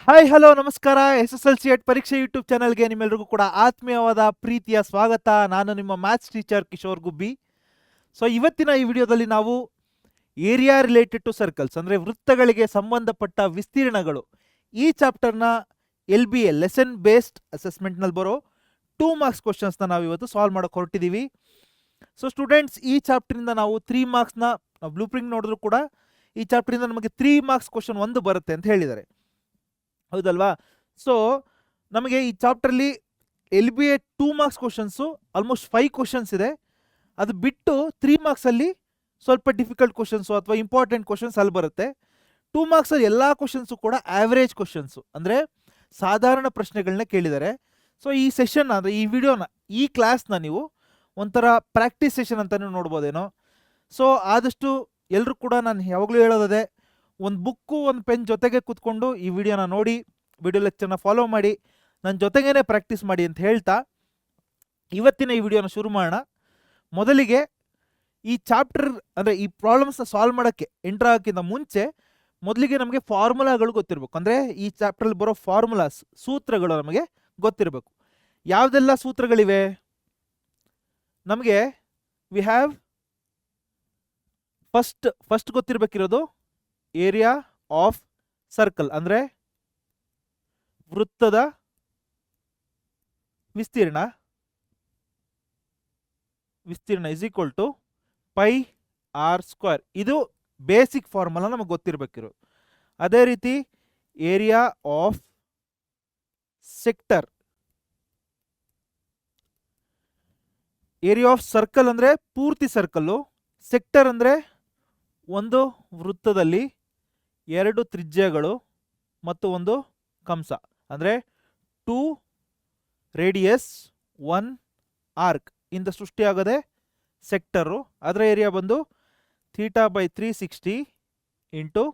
Hi hello ನಮಸ್ಕಾರ. SSLC ಎಟ್ ಪರೀಕ್ಷೆ YouTube ಚಾನಲ್ಗೆ ನಿಮ್ಮೆಲ್ಲರಿಗೂ ಕೂಡ ಆತ್ಮೀಯವಾದ ಪ್ರೀತಿಯ ಸ್ವಾಗತ. ನಾನು ನಿಮ್ಮ ಮ್ಯಾಥ್ಸ್ ಟೀಚರ್ ಕಿಶೋರ್ ಗುಬ್ಬಿ. ಸೊ ಇವತ್ತಿನ ಈ ವಿಡಿಯೋದಲ್ಲಿ ನಾವು ಏರಿಯಾ ರಿಲೇಟೆಡ್ ಟು ಸರ್ಕಲ್ಸ್ ಅಂದರೆ ವೃತ್ತಗಳಿಗೆ ಸಂಬಂಧಪಟ್ಟ ವಿಸ್ತೀರ್ಣಗಳು ಈ ಚಾಪ್ಟರ್ನ LBA ಲೆಸನ್ ಬೇಸ್ಡ್ ಅಸೆಸ್ಮೆಂಟ್ನಲ್ಲಿ ಬರೋ 2 ಮಾರ್ಕ್ಸ್ ಕ್ವಶನ್ಸ್ನ ನಾವು ಇವತ್ತು ಸಾಲ್ವ್ ಮಾಡೋಕೆ ಹೊರಟಿದ್ದೀವಿ. ಸೊ ಸ್ಟೂಡೆಂಟ್ಸ್, ಈ ಚಾಪ್ಟರಿಂದ ನಾವು 3 ಮಾರ್ಕ್ಸ್ನ ಬ್ಲೂ ಪ್ರಿಂಟ್ ನೋಡಿದ್ರು ಕೂಡ ಈ ಚಾಪ್ಟರಿಂದ ನಮಗೆ 3 ಮಾರ್ಕ್ಸ್ ಕ್ವಶನ್ ಒಂದು ಬರುತ್ತೆ ಅಂತ ಹೇಳಿದ್ದಾರೆ, ಹೌದಲ್ವಾ? ಸೊ ನಮಗೆ ಈ ಚಾಪ್ಟರ್ಲಿ LBA 2 marks questions almost 5 questions ಇದೆ. ಅದು ಬಿಟ್ಟು 3 ಮಾರ್ಕ್ಸಲ್ಲಿ ಸ್ವಲ್ಪ ಡಿಫಿಕಲ್ಟ್ ಕ್ವಶನ್ಸು ಅಥವಾ ಇಂಪಾರ್ಟೆಂಟ್ ಕ್ವಶನ್ಸ್ ಅಲ್ಲಿ ಬರುತ್ತೆ. 2 ಮಾರ್ಕ್ಸಲ್ಲಿ ಎಲ್ಲ ಕ್ವಶನ್ಸು ಕೂಡ ಆವ್ರೇಜ್ ಕ್ವಶನ್ಸು, ಅಂದರೆ ಸಾಧಾರಣ ಪ್ರಶ್ನೆಗಳನ್ನ ಕೇಳಿದ್ದಾರೆ. ಸೊ ಈ ಸೆಷನ್ ಅಂದರೆ ಈ ವಿಡಿಯೋನ, ಈ ಕ್ಲಾಸ್ನ ನೀವು ಒಂಥರ ಪ್ರಾಕ್ಟೀಸ್ ಸೆಷನ್ ಅಂತಲೂ ನೋಡ್ಬೋದೇನೋ. ಸೊ ಆದಷ್ಟು ಎಲ್ಲರೂ ಕೂಡ ನಾನು ಯಾವಾಗಲೂ ಹೇಳೋದೇ, ಒಂದು ಬುಕ್ಕು ಒಂದು ಪೆನ್ ಜೊತೆಗೆ ಕೂತ್ಕೊಂಡು ಈ ವಿಡಿಯೋನ ನೋಡಿ, ವಿಡಿಯೋ ಲೆಕ್ಚರ್ನ ಫಾಲೋ ಮಾಡಿ, ನನ್ನ ಜೊತೆಗೇ ಪ್ರಾಕ್ಟೀಸ್ ಮಾಡಿ ಅಂತ ಹೇಳ್ತಾ ಇವತ್ತಿನ ಈ ವಿಡಿಯೋನ ಶುರು ಮಾಡೋಣ. ಮೊದಲಿಗೆ ಈ ಚಾಪ್ಟರ್ ಅಂದರೆ ಈ ಪ್ರಾಬ್ಲಮ್ಸ್ನ ಸಾಲ್ವ್ ಮಾಡೋಕ್ಕೆ ಎಂಟ್ರ್ ಆಗೋಕ್ಕಿಂತ ಮುಂಚೆ ಮೊದಲಿಗೆ ನಮಗೆ ಫಾರ್ಮುಲಾಗಳು ಗೊತ್ತಿರಬೇಕು. ಅಂದರೆ ಈ ಚಾಪ್ಟ್ರಲ್ಲಿ ಬರೋ ಫಾರ್ಮುಲಾಸ್, ಸೂತ್ರಗಳು ನಮಗೆ ಗೊತ್ತಿರಬೇಕು. ಯಾವುದೆಲ್ಲ ಸೂತ್ರಗಳಿವೆ ನಮಗೆ? ವಿ ಹ್ಯಾವ್ ಫಸ್ಟ್ ಗೊತ್ತಿರಬೇಕಿರೋದು ಏರಿಯಾ ಆಫ್ ಸರ್ಕಲ್, ಅಂದರೆ ವೃತ್ತದ ವಿಸ್ತೀರ್ಣ ಇಸ್ ಈಕ್ವಲ್ ಟು πr². ಇದು ಬೇಸಿಕ್ ಫಾರ್ಮುಲಾ ನಮಗೆ ಗೊತ್ತಿರಬೇಕಿರೋದು. ಅದೇ ರೀತಿ area of sector, area of circle ಅಂದರೆ ಪೂರ್ತಿ ಸರ್ಕಲ್ಲು, ಸೆಕ್ಟರ್ ಅಂದರೆ ಒಂದು ವೃತ್ತದಲ್ಲಿ 2 ತ್ರಿಜ್ಯಗಳು ಮತ್ತು ಒಂದು ಕಂಸ, ಅಂದರೆ 2 ರೇಡಿಯಸ್ 1 ಆರ್ಕ್ ಇಂದ ಸೃಷ್ಟಿಯಾಗದೆ ಸೆಕ್ಟರು. ಅದರ ಏರಿಯಾ ಬಂದು θ/360 into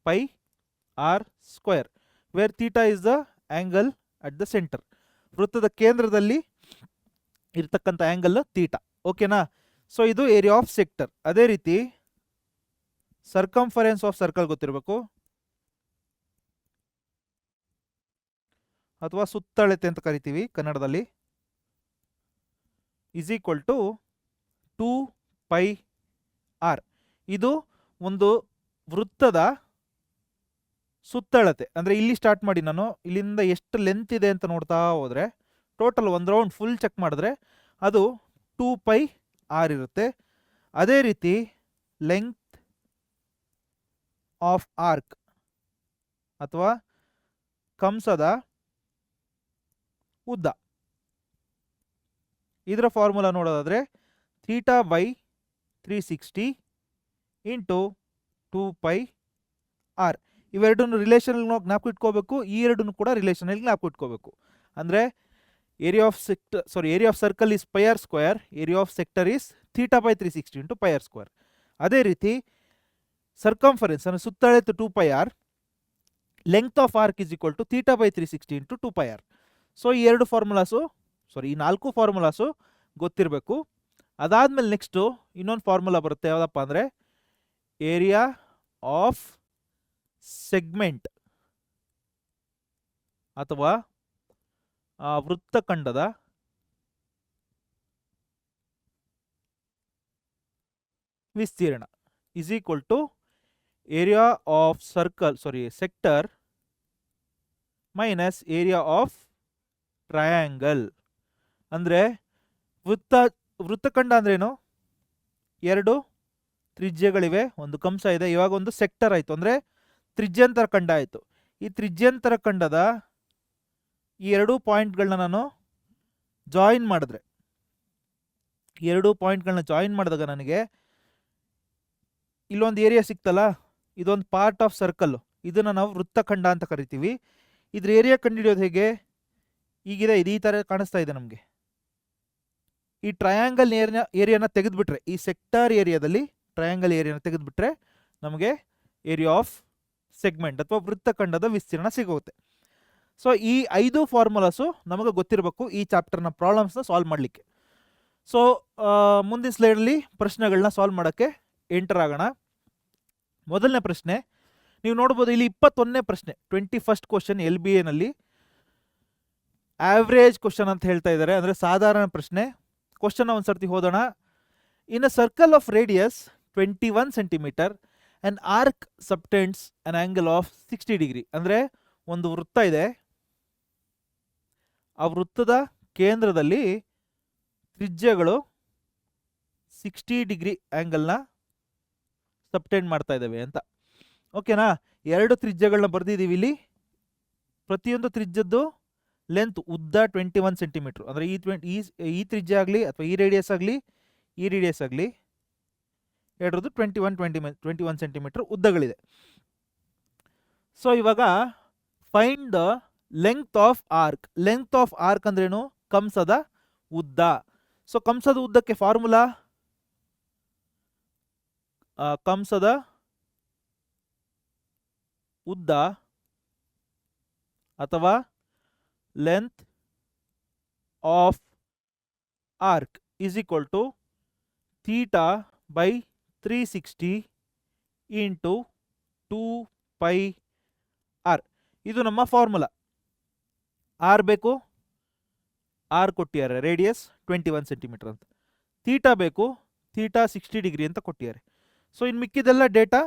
πr², where theta is the angle at the centre. ವೃತ್ತದ ಕೇಂದ್ರದಲ್ಲಿ ಇರ್ತಕ್ಕಂಥ ಆ್ಯಂಗಲ್ ಥೀಟಾ. ಓಕೆನಾ? ಸೊ ಇದು ಏರಿಯಾ ಆಫ್ ಸೆಕ್ಟರ್. ಅದೇ ರೀತಿ ಸರ್ಕಂಫರೆನ್ಸ್ ಆಫ್ ಸರ್ಕಲ್ ಗೊತ್ತಿರಬೇಕು, ಅಥವಾ ಸುತ್ತಳತೆ ಅಂತ ಕರಿತೀವಿ ಕನ್ನಡದಲ್ಲಿ, ಇಸ್ ಈಕ್ವಲ್ ಟು 2πr. ಇದು ಒಂದು ವೃತ್ತದ ಸುತ್ತಳತೆ. ಅಂದರೆ ಇಲ್ಲಿ ಸ್ಟಾರ್ಟ್ ಮಾಡಿ ನಾನು ಇಲ್ಲಿಂದ ಎಷ್ಟು ಲೆಂತ್ ಇದೆ ಅಂತ ನೋಡ್ತಾ ಹೋದರೆ, ಟೋಟಲ್ ಒಂದು ರೌಂಡ್ ಫುಲ್ ಚೆಕ್ ಮಾಡಿದ್ರೆ ಅದು 2πr ಇರುತ್ತೆ. ಅದೇ ರೀತಿ ಲೆಂತ್ ಆಫ್ ಆರ್ಕ್ ಅಥವಾ ಕಂಸದ ಉದ್ದ, ಇದರ ಫಾರ್ಮುಲಾ ನೋಡೋದಾದರೆ θ/360 ಇಂಟು 2πr. ಇವೆರಡನ್ನು ರಿಲೇಷನಲ್ಲಿ ಜ್ಞಾಪಕ ಇಟ್ಕೋಬೇಕು. ಈ ಎರಡನ್ನು ಕೂಡ ರಿಲೇಷನಲ್ಲಿ ಜ್ಞಾಪಕ ಇಟ್ಕೋಬೇಕು. ಅಂದರೆ area of circle is πr², area of sector is θ/360 into πr². ಅದೇ ರೀತಿ ಸರ್ಕಂಫರೆನ್ಸ್ ಅಂದರೆ ಸುತ್ತಳತೆ 2πr, length of arc is equal to θ/360 into 2πr. So ಈ 4 ಫಾರ್ಮುಲಾಸು ಗೊತ್ತಿರಬೇಕು. ಅದಾದಮೇಲೆ ನೆಕ್ಸ್ಟು ಇನ್ನೊಂದು ಫಾರ್ಮುಲಾ ಬರುತ್ತೆ, ಯಾವುದಪ್ಪ ಅಂದರೆ ಏರಿಯಾ ಆಫ್ ಸೆಗ್ಮೆಂಟ್ ಅಥವಾ ವೃತ್ತಖಂಡದ ವಿಸ್ತೀರ್ಣ is equal to area of sector minus area of triangle. ಅಂದರೆ ವೃತ್ತಖಂಡ ಅಂದ್ರೇನು? 2 ತ್ರಿಜ್ಯಗಳಿವೆ, ಒಂದು ಕಂಸ ಇದೆ. ಇವಾಗ ಒಂದು ಸೆಕ್ಟರ್ ಆಯಿತು, ಅಂದರೆ ತ್ರಿಜ್ಯಾಂತರ ಖಂಡ ಆಯಿತು. ಈ ತ್ರಿಜ್ಯಾಂತರ ಖಂಡದ ಈ 2 ಪಾಯಿಂಟ್ಗಳನ್ನ ನಾನು ಜಾಯಿನ್ ಮಾಡಿದ್ರೆ, 2 ಪಾಯಿಂಟ್ಗಳನ್ನ ಜಾಯಿನ್ ಮಾಡಿದಾಗ ನನಗೆ ಇಲ್ಲೊಂದು ಏರಿಯಾ ಸಿಕ್ತಲ್ಲ, ಇದೊಂದು ಪಾರ್ಟ್ ಆಫ್ ಸರ್ಕಲ್ಲು, ಇದನ್ನು ನಾವು ವೃತ್ತಖಂಡ ಅಂತ ಕರಿತೀವಿ. ಇದ್ರ ಏರಿಯಾ ಕಂಡುಹಿಡಿಯೋದು ಹೇಗೆ? ಈಗಿದೆ, ಇದು ಈ ಥರ ಕಾಣಿಸ್ತಾ ಇದೆ ನಮಗೆ. ಈ ಟ್ರಯಾಂಗಲ್ ಏರಿಯಾನ ತೆಗೆದುಬಿಟ್ರೆ, ಈ ಸೆಕ್ಟರ್ ಏರಿಯಾದಲ್ಲಿ ಟ್ರಯಾಂಗಲ್ ಏರಿಯಾನ ತೆಗೆದುಬಿಟ್ರೆ ನಮಗೆ ಏರಿಯಾ ಆಫ್ ಸೆಗ್ಮೆಂಟ್ ಅಥವಾ ವೃತ್ತಖಂಡದ ವಿಸ್ತೀರ್ಣ ಸಿಗುತ್ತೆ. ಸೊ ಈ 5 ಫಾರ್ಮುಲಾಸು ನಮಗೆ ಗೊತ್ತಿರಬೇಕು ಈ ಚಾಪ್ಟರ್ನ ಪ್ರಾಬ್ಲಮ್ಸ್ನ ಸಾಲ್ವ್ ಮಾಡಲಿಕ್ಕೆ. ಸೊ ಮುಂದಿನ ಸ್ಲೈಡಲ್ಲಿ ಪ್ರಶ್ನೆಗಳನ್ನ ಸಾಲ್ವ್ ಮಾಡೋಕ್ಕೆ ಎಂಟರ್ ಆಗೋಣ. ಮೊದಲನೇ ಪ್ರಶ್ನೆ, ನೀವು ನೋಡ್ಬೋದು ಇಲ್ಲಿ 21ನೇ ಪ್ರಶ್ನೆ 21st ಕ್ವಶನ್ LBA ನಲ್ಲಿ ಆವ್ರೇಜ್ ಕ್ವಶನ್ ಅಂತ ಹೇಳ್ತಾ ಇದ್ದಾರೆ, ಅಂದರೆ ಸಾಧಾರಣ ಪ್ರಶ್ನೆ. ಕ್ವಶನ್ ಒಂದ್ಸರ್ತಿ ಓದೋಣ. In a circle of radius 21 centimetre an arc subtends an angle of 60 degree. ಅಂದರೆ ಒಂದು ವೃತ್ತ ಇದೆ, ಆ ವೃತ್ತದ ಕೇಂದ್ರದಲ್ಲಿ ತ್ರಿಜ್ಯಗಳು 60 ಡಿಗ್ರಿ ಆ್ಯಂಗಲ್ನ ಸಬ್ಟೆಂಡ್ ಮಾಡ್ತಾ ಇದ್ದಾವೆ ಅಂತ. ಓಕೆನಾ? ಎರಡು ತ್ರಿಜ್ಯಗಳನ್ನ ಬರೆದಿದ್ದೀವಿ ಇಲ್ಲಿ. ಪ್ರತಿಯೊಂದು ತ್ರಿಜ್ಯದ್ದು ಲೆಂತ್ ಉದ್ದ 21 ಸೆಂಟಿಮೀಟ್ರ್. ಅಂದರೆ ಈ ತ್ರಿಜ್ಯ ಆಗಲಿ ಅಥವಾ ಈ ರೇಡಿಯಸ್ ಆಗಲಿ ಈ ರೇಡಿಯಸ್ ಆಗಲಿ ಎರಡರದ್ದು 21 ಸೆಂಟಿಮೀಟ್ರ್ ಉದ್ದಗಳಿದೆ. ಸೊ ಇವಾಗ find the length of arc. Length of arc ಅಂದ್ರೇನು? ಕಂಸದ ಉದ್ದ. ಸೊ ಕಂಸದ ಉದ್ದಕ್ಕೆ ಫಾರ್ಮುಲಾ ಕಂಸದ ಉದ್ದ ಅಥವಾ length of arc is equal to theta by 360 into 2πr. ಇದು ನಮ್ಮ ಫಾರ್ಮುಲಾ. ಆರ್ ಬೇಕು, ಆರ್ ಕೊಟ್ಟಿದ್ದಾರೆ, ರೇಡಿಯಸ್ 21 ಸೆಂಟಿಮೀಟರ್ ಅಂತ. ಥೀಟಾ ಬೇಕು, ಥೀಟಾ 60 ಡಿಗ್ರಿ ಅಂತ ಕೊಟ್ಟಿದ್ದಾರೆ. ಸೊ ಇನ್ನು ಮಿಕ್ಕಿದೆಲ್ಲ ಡೇಟಾ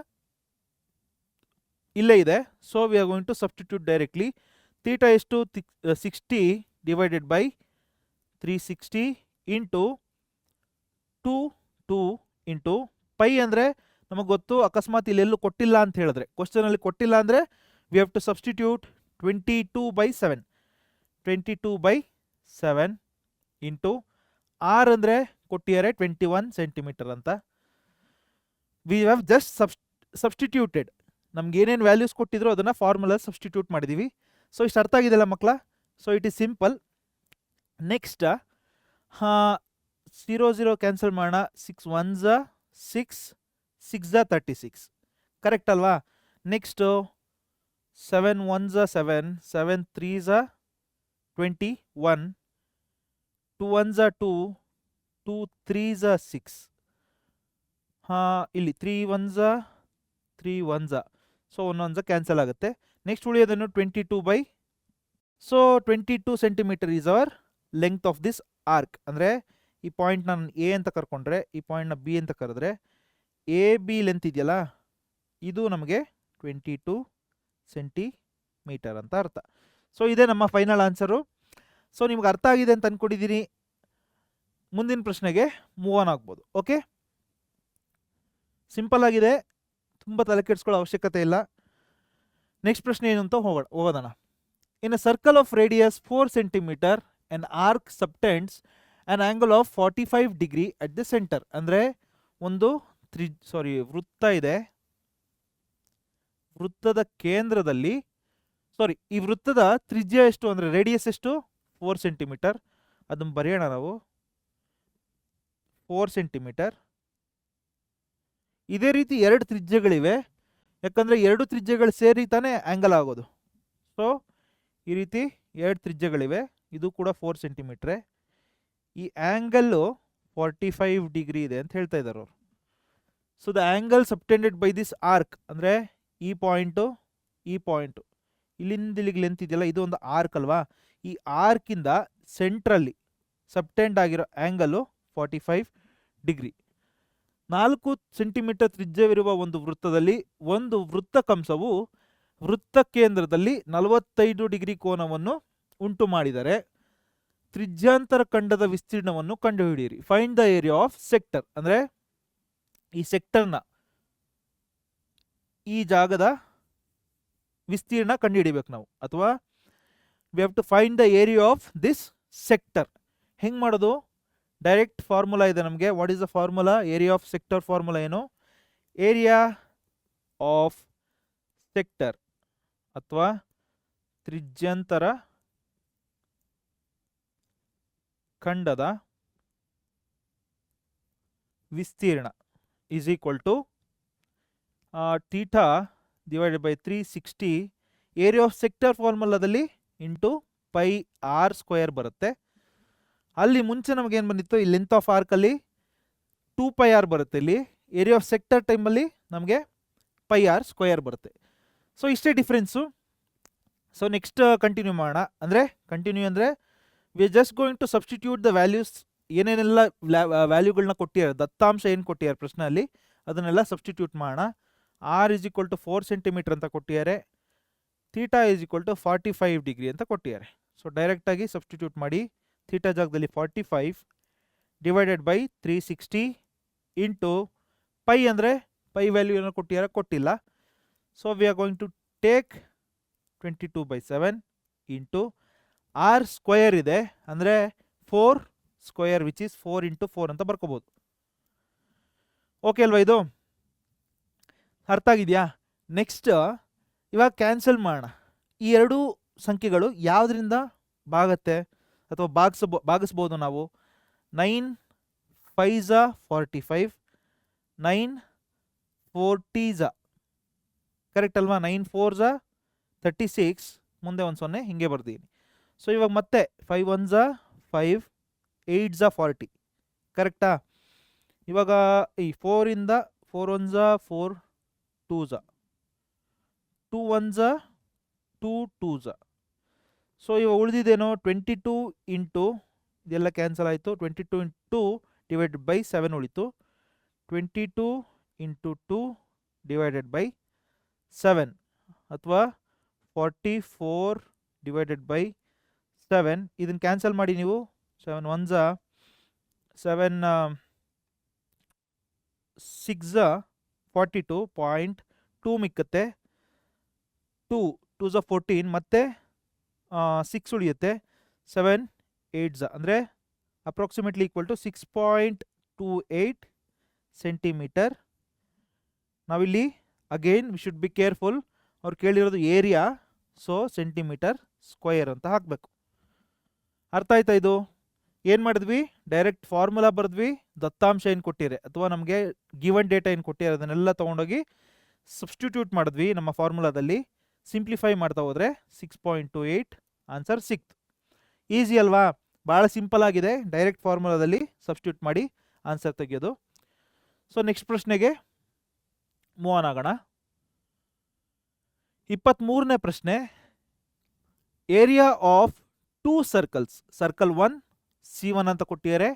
ಇಲ್ಲೇ ಇದೆ. So we are going to substitute directly. Theta ಎಷ್ಟು? 60 divided by 360 into 2 into pi. ಅಂದರೆ ನಮಗೆ ಗೊತ್ತು, ಅಕಸ್ಮಾತ್ ಇಲ್ಲೆಲ್ಲೂ ಕೊಟ್ಟಿಲ್ಲ ಅಂತ ಹೇಳಿದ್ರೆ, ಕ್ವಶನಲ್ಲಿ ಕೊಟ್ಟಿಲ್ಲ ಅಂದರೆ we have to substitute 22/7 into r ಅಂದರೆ ಕೊಟ್ಟಿದ್ದಾರೆ 21 ಸೆಂಟಿಮೀಟರ್ ಅಂತ. We have just substituted. ನಮ್ಗೆ ಏನೇನು ವ್ಯಾಲ್ಯೂಸ್ ಕೊಟ್ಟಿದ್ರು ಅದನ್ನು ಫಾರ್ಮುಲಾ ಸಬ್ಸ್ಟಿಟ್ಯೂಟ್ ಮಾಡಿದ್ದೀವಿ. ಸೊ ಇಷ್ಟು ಅರ್ಥ ಆಗಿದೆಲ್ಲ ಮಕ್ಕಳ? So it is simple. Next 0 cancel ಮಾಡೋಣ. 6 1s 6, 6 36, ಕರೆಕ್ಟ್ ಅಲ್ವಾ? Next 7 1s 7, 7 3s 21, 2 1s 2, 2 3s 6. ಇಲ್ಲಿ 3 1s 3 1s. So 1 1s cancel ಆಗುತ್ತೆ. ನೆಕ್ಸ್ಟ್ ಉಳಿಯೋದನ್ನು 22 so 22 centimetre is our length of this arc. ಅಂದರೆ ಈ ಪಾಯಿಂಟ್ ನಾನು ಎ ಅಂತ ಕರ್ಕೊಂಡ್ರೆ, ಈ ಪಾಯಿಂಟ್ನ ಬಿ ಅಂತ ಕರೆದ್ರೆ, ಎ ಬಿ ಲೆಂತ್ ಇದೆಯಲ್ಲ, ಇದು ನಮಗೆ 22 ಸೆಂಟಿಮೀಟರ್ ಅಂತ ಅರ್ಥ. ಸೊ ಇದೇ ನಮ್ಮ ಫೈನಲ್ ಆನ್ಸರು. ಸೊ ನಿಮ್ಗೆ ಅರ್ಥ ಆಗಿದೆ ಅಂತ ಅಂದ್ಕೊಂಡಿದ್ದೀನಿ. ಮುಂದಿನ ಪ್ರಶ್ನೆಗೆ ಮೂವ್ ಆನ್ ಆಗ್ಬೋದು. ಓಕೆ, ಸಿಂಪಲ್ ಆಗಿದೆ, ತುಂಬ ತಲೆ ಕೆಡಿಸ್ಕೊಳ್ಳೋ ಅವಶ್ಯಕತೆ ಇಲ್ಲ. ನೆಕ್ಸ್ಟ್ ಪ್ರಶ್ನೆ ಏನು ಅಂತ ಹೋಗೋಣ. In a circle of radius 4 centimetre an arc subtends an angle of 45 degree at the center. ಅಂದರೆ ಒಂದು ವೃತ್ತ ಇದೆ, ವೃತ್ತದ ಕೇಂದ್ರದಲ್ಲಿ, ಈ ವೃತ್ತದ ತ್ರಿಜ್ಯ ಎಷ್ಟು ಅಂದರೆ ರೇಡಿಯಸ್ ಎಷ್ಟು? 4 ಸೆಂಟಿಮೀಟರ್. ಅದನ್ನು ಬರೆಯೋಣ ನಾವು, 4 ಸೆಂಟಿಮೀಟರ್. ಇದೇ ರೀತಿ ಎರಡು ತ್ರಿಜ್ಯಗಳಿವೆ, ಯಾಕಂದರೆ ಎರಡು ತ್ರಿಜ್ಯಗಳು ಸೇರಿ ತಾನೇ ಆ್ಯಂಗಲ್ ಆಗೋದು. ಸೊ ಈ ರೀತಿ ಎರಡು ತ್ರಿಜ್ಯಗಳಿವೆ, ಇದು ಕೂಡ 4 ಸೆಂಟಿಮೀಟ್ರೆ. ಈ ಆ್ಯಂಗಲ್ಲು 45 ಡಿಗ್ರಿ ಇದೆ ಅಂತ ಹೇಳ್ತಾ ಇದ್ದಾರೆ ಅವರು. So the angle subtended by this arc, ಅಂದರೆ ಈ ಪಾಯಿಂಟು ಇಲ್ಲಿಂದ ಇಲ್ಲಿಗೆ ಲೆಂತ್ ಇದೆಯಲ್ಲ, ಇದು ಒಂದು ಆರ್ಕ್ ಅಲ್ವಾ? ಈ ಆರ್ಕಿಂದ ಸೆಂಟ್ರಲ್ಲಿ ಸಬ್ಟೆಂಡ್ ಆಗಿರೋ ಆ್ಯಂಗಲ್ಲು 45 ಡಿಗ್ರಿ. 4 ಸೆಂಟಿಮೀಟರ್ ತ್ರಿಜ್ಯವಿರುವ ಒಂದು ವೃತ್ತದಲ್ಲಿ ಒಂದು ವೃತ್ತ ಕಂಸವು ವೃತ್ತ ಕೇಂದ್ರದಲ್ಲಿ 45 ಡಿಗ್ರಿ ಕೋನವನ್ನು ಉಂಟು ಮಾಡಿದರೆ ತ್ರಿಜ್ಯಾಂತರ ಖಂಡದ ವಿಸ್ತೀರ್ಣವನ್ನು ಕಂಡುಹಿಡಿಯಿರಿ. Find the area of sector. ಅಂದರೆ ಈ ಸೆಕ್ಟರ್ನ, ಈ ಜಾಗದ ವಿಸ್ತೀರ್ಣ ಕಂಡುಹಿಡಿಬೇಕು ನಾವು, ಅಥವಾ we have to find the area of this sector. ಹೆಂಗೆ ಮಾಡೋದು? ಡೈರೆಕ್ಟ್ ಫಾರ್ಮುಲಾ ಇದೆ ನಮಗೆ. What is the formula? Area of sector formula ಏನು? ಏರಿಯಾ ಆಫ್ ಸೆಕ್ಟರ್ ಅಥವಾ ತ್ರಿಜ್ಯಾಂತರ ಖಂಡದ ವಿಸ್ತೀರ್ಣ is equal to theta divided by 360. Area of sector ಫಾರ್ಮುಲಾದಲ್ಲಿ ಇಂಟು ಪೈ ಆರ್ ಸ್ಕ್ವೇರ್ ಬರುತ್ತೆ. ಅಲ್ಲಿ ಮುಂಚೆ ನಮಗೇನು ಬಂದಿತ್ತು? ಈ ಲೆಂತ್ ಆಫ್ ಆರ್ಕಲ್ಲಿ 2πr ಬರುತ್ತೆ. ಇಲ್ಲಿ ಏರಿಯಾ ಆಫ್ ಸೆಕ್ಟರ್ ಟೈಮಲ್ಲಿ ನಮಗೆ πr ಸ್ಕ್ವೇರ್ ಬರುತ್ತೆ. ಸೊ ಇಷ್ಟೇ ಡಿಫ್ರೆನ್ಸು. ಸೊ ನೆಕ್ಸ್ಟ್ ಕಂಟಿನ್ಯೂ ಮಾಡೋಣ. ಕಂಟಿನ್ಯೂ ಅಂದರೆ we are just going to substitute the values. ಏನೇನೆಲ್ಲ ವ್ಯಾಲ್ಯೂಗಳನ್ನ ಕೊಟ್ಟಿದ್ದಾರೆ, ದತ್ತಾಂಶ ಏನು ಕೊಟ್ಟಿದ್ದಾರೆ ಪ್ರಶ್ನೆಯಲ್ಲಿ ಅದನ್ನೆಲ್ಲ ಸಬ್ಸ್ಟಿಟ್ಯೂಟ್ ಮಾಡೋಣ. r = 4 ಸೆಂಟಿಮೀಟರ್ ಅಂತ ಕೊಟ್ಟಿದ್ದಾರೆ, ಥೀಟಾ = 45 ಡಿಗ್ರಿ ಅಂತ ಕೊಟ್ಟಿದ್ದಾರೆ. ಸೊ ಡೈರೆಕ್ಟಾಗಿ ಸಬ್ಸ್ಟಿಟ್ಯೂಟ್ ಮಾಡಿ. ಥೀಟಾ ಜಾಗದಲ್ಲಿ 45 ಡಿವೈಡೆಡ್ ಬೈ 360 ಇಂಟು ಪೈ ಅಂದರೆ ಪೈ ವ್ಯಾಲ್ಯೂ ಏನೋ ಕೊಟ್ಟಿಲ್ಲ. So we are going to take 22/7 into R square ಇದೆ ಅಂದರೆ 4 ಸ್ಕ್ವಯರ್ ವಿಚ್ ಈಸ್ 4 × 4 ಅಂತ ಬರ್ಕೋಬೋದು. ಓಕೆ ಅಲ್ವಾ, ಇದು ಅರ್ಥ ಆಗಿದೆಯಾ? ನೆಕ್ಸ್ಟ್ ಇವಾಗ ಕ್ಯಾನ್ಸಲ್ ಮಾಡೋಣ. ಈ ಎರಡೂ ಸಂಖ್ಯೆಗಳು ಯಾವುದರಿಂದ ಭಾಗತ್ತೆ ಅಥವಾ ಭಾಗಿಸ್ಬೋದು ನಾವು? 9 5 45, 9 4 ಕರೆಕ್ಟ್ ಅಲ್ವಾ? 9 4 36, ಮುಂದೆ ಒಂದು 0 ಹಿಂಗೆ ಬರ್ತೀನಿ. ಸೊ ಇವಾಗ ಮತ್ತೆ 5 1 5, 8 40 ಕರೆಕ್ಟಾ? ಇವಾಗ ಈ 4 ಇಂದ 4 1 4, 2 2 1 2 2. ಸೊ ಇವಾಗ ಉಳಿದಿದ್ದೇನೋ 22 ಇಂಟು ಇದೆಲ್ಲ ಕ್ಯಾನ್ಸಲ್ ಆಯಿತು. 22 ಇಂಟು ಡಿವೈಡೆಡ್ ಬೈ 7 ಉಳಿತು. 22 ಇಂಟು 2 ಡಿವೈಡೆಡ್ ಬೈ 7 ಅಥವಾ 44 ಡಿವೈಡೆಡ್ ಬೈ 7. ಇದನ್ನು ಕ್ಯಾನ್ಸಲ್ ಮಾಡಿ ನೀವು. 7 1 7 6 42.2 ಮಿಕ್ಕತ್ತೆ. 2 2 14 ಮತ್ತೆ 6 ಉಳಿಯುತ್ತೆ. 7 8 ಅಂದರೆ ಅಪ್ರಾಕ್ಸಿಮೇಟ್ಲಿ ಈಕ್ವಲ್ ಟು 6.28 ಸೆಂಟಿಮೀಟರ್. ನಾವಿಲ್ಲಿ again we should be careful. ಅವ್ರು ಕೇಳಿರೋದು ಏರಿಯಾ, ಸೊ ಸೆಂಟಿಮೀಟರ್ ಸ್ಕ್ವಯರ್ ಅಂತ ಹಾಕಬೇಕು. ಅರ್ಥ ಆಯ್ತಾ? ಇದು ಏನು ಮಾಡಿದ್ವಿ? ಡೈರೆಕ್ಟ್ ಫಾರ್ಮುಲಾ ಬರೆದ್ವಿ. ದತ್ತಾಂಶ ಏನು ಕೊಟ್ಟಿರೆ ಅಥವಾ ನಮಗೆ ಗಿವನ್ ಡೇಟಾ ಏನು ಕೊಟ್ಟಿದ್ದಾರೆ ಅದನ್ನೆಲ್ಲ ತೊಗೊಂಡೋಗಿ ಸಬ್ಸ್ಟಿಟ್ಯೂಟ್ ಮಾಡಿದ್ವಿ ನಮ್ಮ ಫಾರ್ಮುಲಾದಲ್ಲಿ. ಸಿಂಪ್ಲಿಫೈ ಮಾಡ್ತಾ ಹೋದರೆ 6.28 ಆನ್ಸರ್ ಸಿಕ್ತು. ಈಸಿ ಅಲ್ವಾ? ಭಾಳ ಸಿಂಪಲ್ ಆಗಿದೆ. ಡೈರೆಕ್ಟ್ ಫಾರ್ಮುಲಾದಲ್ಲಿ ಸಬ್ಸ್ಟಿಟ್ಯೂಟ್ ಮಾಡಿ ಆನ್ಸರ್ ತೆಗೆಯೋದು. ಸೊ ನೆಕ್ಸ್ಟ್ ಪ್ರಶ್ನೆಗೆ ಮೂವ್ ಆನ್ ಆಗೋಣ. 23ನೇ ಪ್ರಶ್ನೆ. Area of 2 circles, circle 1 C1 ಅಂತ ಕೊಟ್ಟಿದ್ದಾರೆ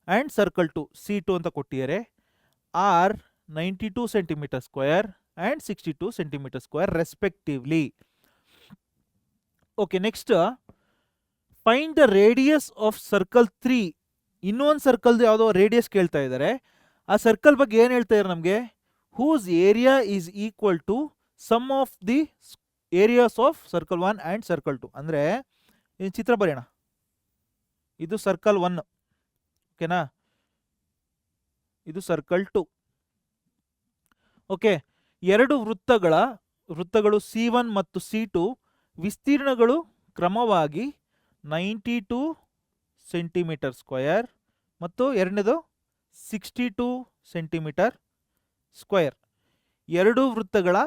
ಆ್ಯಂಡ್ ಸರ್ಕಲ್ 2 C2 ಅಂತ ಕೊಟ್ಟಿದ್ದಾರೆ, R 92 centimetre square and 62 centimetre square respectively. Okay, next find the radius of circle 3. ಇನ್ನೊಂದು ಸರ್ಕಲ್ದು ಯಾವುದೋ ರೇಡಿಯಸ್ ಕೇಳ್ತಾ ಇದ್ದಾರೆ. ಆ ಸರ್ಕಲ್ ಬಗ್ಗೆ ಏನು ಹೇಳ್ತಾ ಇದ್ದಾರೆ ನಮಗೆ? Whose area is equal to sum of the areas of circle 1 and circle 2. ಅಂದರೆ ಈ ಚಿತ್ರ ಬರೆಯೋಣ. ಇದು ಸರ್ಕಲ್ 1, ಓಕೆನಾ? ಇದು ಸರ್ಕಲ್ 2. ಓಕೆ, ಎರಡು ವೃತ್ತಗಳು C1 ಮತ್ತು C2 ವಿಸ್ತೀರ್ಣಗಳು ಕ್ರಮವಾಗಿ 92 ಸೆಂಟಿಮೀಟರ್ ಸ್ಕ್ವಯರ್ ಮತ್ತು ಎರಡನೇದು 62 ಸೆಂಟಿಮೀಟರ್ ಸ್ಕ್ವಯರ್. ಎರಡು ವೃತ್ತಗಳ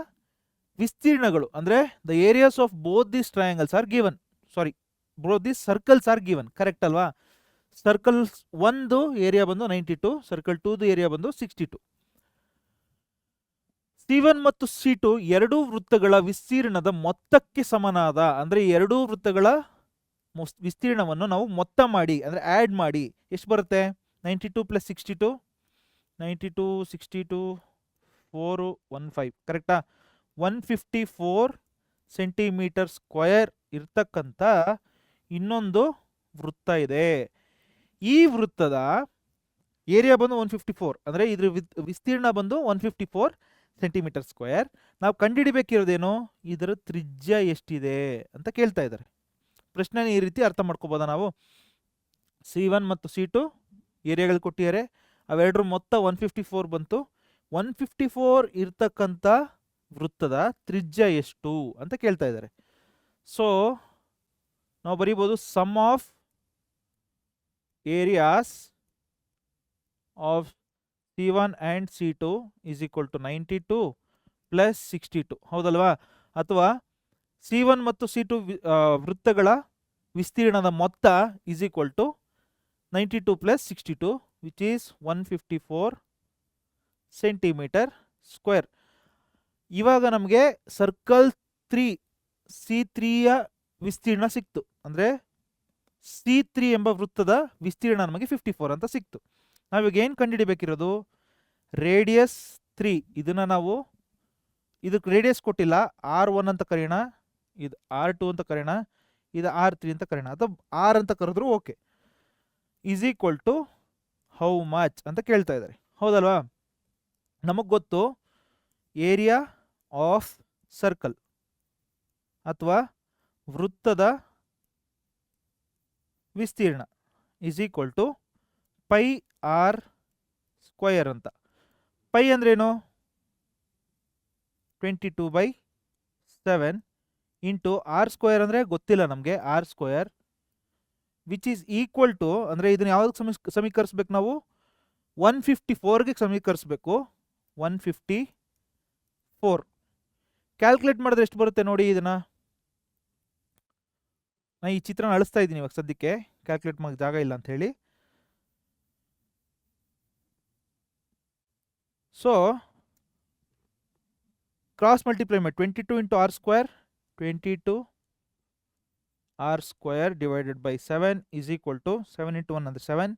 ವಿಸ್ತೀರ್ಣಗಳು ಅಂದರೆ the areas of both this triangles are given. Both this circles are given. Correct ಅಲ್ವಾ? ಸರ್ಕಲ್ 1 ಏರಿಯಾ ಬಂದು 92, ಸರ್ಕಲ್ 2 ಏರಿಯಾ ಬಂದು 62. C1 ಮತ್ತು C2 ಎರಡೂ ವೃತ್ತಗಳ ವಿಸ್ತೀರ್ಣದ ಮೊತ್ತಕ್ಕೆ ಸಮನಾದ, ಅಂದರೆ ಎರಡೂ ವೃತ್ತಗಳ ವಿಸ್ತೀರ್ಣವನ್ನು ನಾವು ಮೊತ್ತ ಮಾಡಿ ಅಂದರೆ ಆ್ಯಡ್ ಮಾಡಿ ಎಷ್ಟು ಬರುತ್ತೆ? 92 + 62, 92 62 415 ಕರೆಕ್ಟಾ? 154 ಸೆಂಟಿಮೀಟರ್ ಸ್ಕ್ವಯರ್ ಇರ್ತಕ್ಕಂಥ ಇನ್ನೊಂದು ವೃತ್ತ ಇದೆ. ಈ ವೃತ್ತದ ಏರಿಯಾ ಬಂದು 154, ಅಂದರೆ ಇದ್ರ ವಿಸ್ತೀರ್ಣ ಬಂದು 154 ಸೆಂಟಿಮೀಟರ್ ಸ್ಕ್ವಯರ್. ನಾವು ಕಂಡುಹಿಡಿಬೇಕಿರೋದೇನು? ಇದರ ತ್ರಿಜ್ಯ ಎಷ್ಟಿದೆ ಅಂತ ಕೇಳ್ತಾ ಇದ್ದಾರೆ. ಪ್ರಶ್ನೆ ಈ ರೀತಿ ಅರ್ಥ ಮಾಡ್ಕೋಬೋದಾ ನಾವು? C1 ಮತ್ತು C2 ಏರಿಯಾಗಳು ಕೊಟ್ಟಿದ್ದಾರೆ, ಅವೆರಡರ ಮೊತ್ತ 154 ಬಂತು. 154 ಇರ್ತಕ್ಕಂಥ ವೃತ್ತದ ತ್ರಿಜ್ಯ ಎಷ್ಟು ಅಂತ ಕೇಳ್ತಾ ಇದ್ದಾರೆ. ಸೊ ನಾವು ಬರೀಬೋದು sum of areas of C1 and C2 is equal to 92 + 62, ಹೌದಲ್ವಾ? ಅಥವಾ C1 ಮತ್ತು C2 ವೃತ್ತಗಳ ವಿಸ್ತೀರ್ಣದ ಮೊತ್ತ is equal to 92 + 62 which is 154 centimetre square. ಇವಾಗ ನಮಗೆ ಸರ್ಕಲ್ 3 C3ಯ ವಿಸ್ತೀರ್ಣ ಸಿಕ್ತು. ಅಂದರೆ C3 ಎಂಬ ವೃತ್ತದ ವಿಸ್ತೀರ್ಣ ನಮಗೆ 54 ಅಂತ ಸಿಕ್ತು. ನಾವೀಗ ಏನು ಕಂಡುಹಿಡಿಬೇಕಿರೋದು, ರೇಡಿಯಸ್ 3. ಇದನ್ನು ನಾವು ಇದಕ್ಕೆ ರೇಡಿಯಸ್ ಕೊಟ್ಟಿಲ್ಲ, R1 ಅಂತ ಕರೆಯೋಣ, ಇದು R2 ಅಂತ ಕರೆಯೋಣ, ಇದು R3 ಅಂತ ಕರೆಯೋಣ, ಅಥವಾ R ಅಂತ ಕರೆದ್ರು okay. Is equal to how much ಅಂತ ಕೇಳ್ತಾ ಇದ್ದಾರೆ, ಹೌದಲ್ವಾ? ನಮಗೆ ಗೊತ್ತು ಏರಿಯಾ ಆಫ್ ಸರ್ಕಲ್ ಅಥವಾ ವೃತ್ತದ ವಿಸ್ತೀರ್ಣ is equal to pi R square ಅಂತ. ಪೈ ಅಂದ್ರೇನು? 22/7 ಇಂಟು ಆರ್ ಸ್ಕ್ವಯರ್ ಅಂದರೆ ಗೊತ್ತಿಲ್ಲ ನಮಗೆ, R square which is equal to, ಅಂದರೆ ಇದನ್ನು ಯಾವುದಕ್ಕೆ ಸಮೀಕರಿಸ್ಬೇಕು ನಾವು? 154ಗೆ ಸಮೀಕರಿಸಬೇಕು. 154 ಕ್ಯಾಲ್ಕುಲೇಟ್ ಮಾಡಿದ್ರೆ ಎಷ್ಟು ಬರುತ್ತೆ ನೋಡಿ. ಇದನ್ನು ನಾನು ಈ ಚಿತ್ರನ ಅಳಿಸ್ತಾ ಇದ್ದೀನಿ ಇವಾಗ ಸದ್ಯಕ್ಕೆ, ಕ್ಯಾಲ್ಕುಲೇಟ್ ಮಾಡೋಕ್ಕೆ ಜಾಗ ಇಲ್ಲ ಅಂತ ಹೇಳಿ. ಸೊ ಕ್ರಾಸ್ ಮಲ್ಟಿಪ್ಲೈ ಮಾಡಿ 22 into R square, 22 R square divided by 7 is equal to 7 into 1 ಅಂದರೆ 7,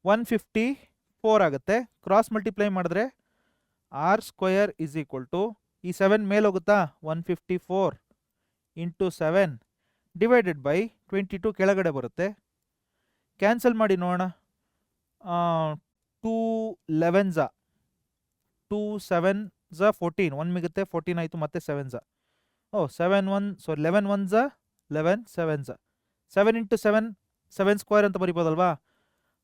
154 ಆಗುತ್ತೆ. ಕ್ರಾಸ್ ಮಲ್ಟಿಪ್ಲೈ ಮಾಡಿದ್ರೆ R square is equal to, ಈ 7 ಮೇಲೆ ಹೋಗುತ್ತಾ, 154 ಇಂಟು 7 ಡಿವೈಡೆಡ್ ಬೈ 22 ಕೆಳಗಡೆ ಬರುತ್ತೆ. ಕ್ಯಾನ್ಸಲ್ ಮಾಡಿ ನೋಡೋಣ. 2 11 2 7 14, 1 ಮಿಗುತ್ತೆ, 14 ಆಯಿತು, ಮತ್ತೆ 7 7 1 11 1 11 7 7 ಇಂಟು 7 7 ಸ್ಕ್ವಯರ್ ಅಂತ ಬರೀಬೋದಲ್ವಾ.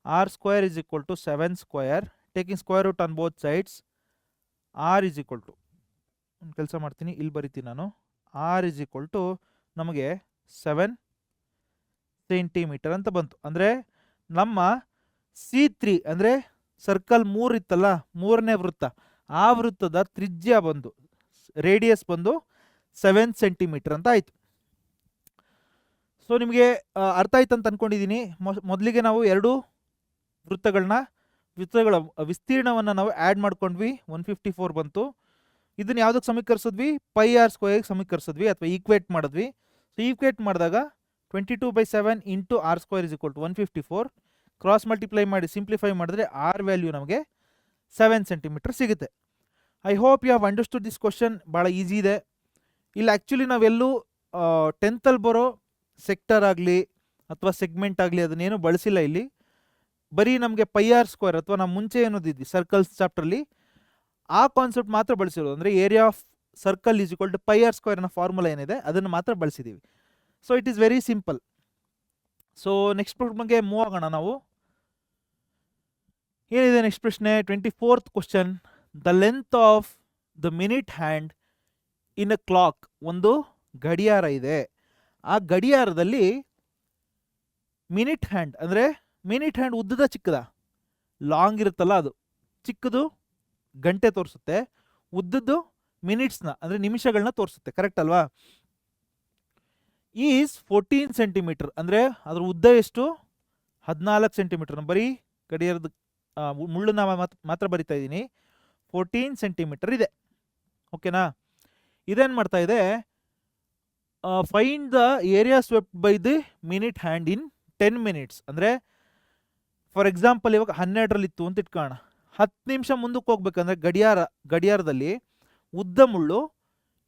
R square is equal to 7 square, taking square root on both sides. R is equal to, ಒಂದು ಕೆಲಸ ಮಾಡ್ತೀನಿ, ಇಲ್ಲಿ ಬರಿತೀನಿ ನಾನು. ಆರ್ ಈಸ್ ಈಕ್ವಲ್ ಟು ನಮಗೆ 7 ಸೆಂಟಿಮೀಟರ್ ಅಂತ ಬಂತು. ಅಂದರೆ ನಮ್ಮ C3 ಅಂದರೆ ಸರ್ಕಲ್ 3 ಇತ್ತಲ್ಲ, 3ನೇ ವೃತ್ತ, ಆ ವೃತ್ತದ ತ್ರಿಜ್ಯ ಬಂದು, ರೇಡಿಯಸ್ ಬಂದು 7 ಸೆಂಟಿಮೀಟರ್ ಅಂತ ಆಯಿತು. ಸೊ ನಿಮಗೆ ಅರ್ಥ ಆಯ್ತು ಅಂತ ಅಂದ್ಕೊಂಡಿದ್ದೀನಿ. ಮೊದಲಿಗೆ ನಾವು ಎರಡು ವೃತ್ತಗಳ ವಿಸ್ತೀರ್ಣವನ್ನು ನಾವು ಆ್ಯಡ್ ಮಾಡ್ಕೊಂಡ್ವಿ, 154 ಬಂತು. ಇದನ್ನು ಯಾವುದಕ್ಕೆ ಸಮೀಕರಿಸಿದ್ವಿ? ಪೈ ಆರ್ ಸ್ಕ್ವಯರ್ಗೆ ಸಮೀಕರಿಸಿದ್ವಿ ಅಥವಾ ಈಕ್ವೇಟ್ ಮಾಡಿದ್ವಿ. ಸೊ ಈಕ್ವೇಟ್ ಮಾಡಿದಾಗ 22/7 into R square is equal to 154. Cross multiply ಮಾಡಿ ಸಿಂಪ್ಲಿಫೈ ಮಾಡಿದ್ರೆ ಆರ್ ವ್ಯಾಲ್ಯೂ ನಮಗೆ 7 ಸೆಂಟಿಮೀಟರ್ ಸಿಗುತ್ತೆ. I hope you have understood this question. ಭಾಳ ಈಸಿ ಇದೆ. ಇಲ್ಲಿ ಆ್ಯಕ್ಚುಲಿ ನಾವೆಲ್ಲೂ 10th ಬರೋ ಸೆಕ್ಟರ್ ಆಗಲಿ ಅಥವಾ ಸೆಗ್ಮೆಂಟ್ ಆಗಲಿ ಅದನ್ನೇನು ಬಳಸಿಲ್ಲ. ಇಲ್ಲಿ ಬರೀ ನಮಗೆ ಪೈ ಆರ್ ಸ್ಕ್ವೇರ್ ಅಥವಾ ನಾವು ಮುಂಚೆ ಏನೋದಿದ್ವಿ ಸರ್ಕಲ್ಸ್ ಚಾಪ್ಟ್ರಲ್ಲಿ ಆ ಕಾನ್ಸೆಪ್ಟ್ ಮಾತ್ರ ಬಳಸಿರೋದು. ಅಂದರೆ area of circle is equal to pi R square ಅನ್ನೋ ಫಾರ್ಮುಲಾ ಏನಿದೆ ಅದನ್ನು ಮಾತ್ರ ಬಳಸಿದ್ದೀವಿ. So it is very simple. So next ಬಗ್ಗೆ ಮೂವ್ ಆಗೋಣ ನಾವು. ಏನಿದೆ ನೆಕ್ಸ್ಟ್ ಪ್ರಶ್ನೆ? 24th question. The length of the minute hand in a clock. ಒಂದು ಗಡಿಯಾರ ಇದೆ, ಆ ಗಡಿಯಾರದಲ್ಲಿ ಮಿನಿಟ್ ಹ್ಯಾಂಡ್ ಅಂದರೆ ಮಿನಿಟ್ ಹ್ಯಾಂಡ್ ಉದ್ದದ ಚಿಕ್ಕದ? ಲಾಂಗ್ ಇರುತ್ತಲ್ಲ ಅದು ಚಿಕ್ಕದು ಗಂಟೆ ತೋರಿಸುತ್ತೆ, ಉದ್ದದ್ದು ಮಿನಿಟ್ಸ್ನ ಅಂದರೆ ನಿಮಿಷಗಳನ್ನ ತೋರಿಸುತ್ತೆ, ಕರೆಕ್ಟ್ ಅಲ್ವಾ? ಈಸ್ 14 ಸೆಂಟಿಮೀಟರ್ ಅಂದರೆ ಅದ್ರ ಉದ್ದ ಎಷ್ಟು? 14 ಸೆಂಟಿಮೀಟರ್. ಬರೀ ಗಡಿಯಾರದ ಮುಳ್ಳನ್ನ ಮಾತ್ರ ಬರಿತಾ ಇದ್ದೀನಿ. 14 ಸೆಂಟಿಮೀಟರ್ ಇದೆ, ಓಕೆನಾ? ಇದೇನು ಮಾಡ್ತಾ ಇದೆ? Find the area swept by the minute hand in 10 minutes. ಅಂದರೆ ಫಾರ್ ಎಕ್ಸಾಂಪಲ್ ಇವಾಗ 12ರಲ್ಲಿತ್ತು ಅಂತ ಇಟ್ಕೋಣ. 10 ನಿಮಿಷ ಮುಂದಕ್ಕೆ ಹೋಗ್ಬೇಕಂದ್ರೆ ಗಡಿಯಾರದಲ್ಲಿ ಉದ್ದ ಮುಳ್ಳು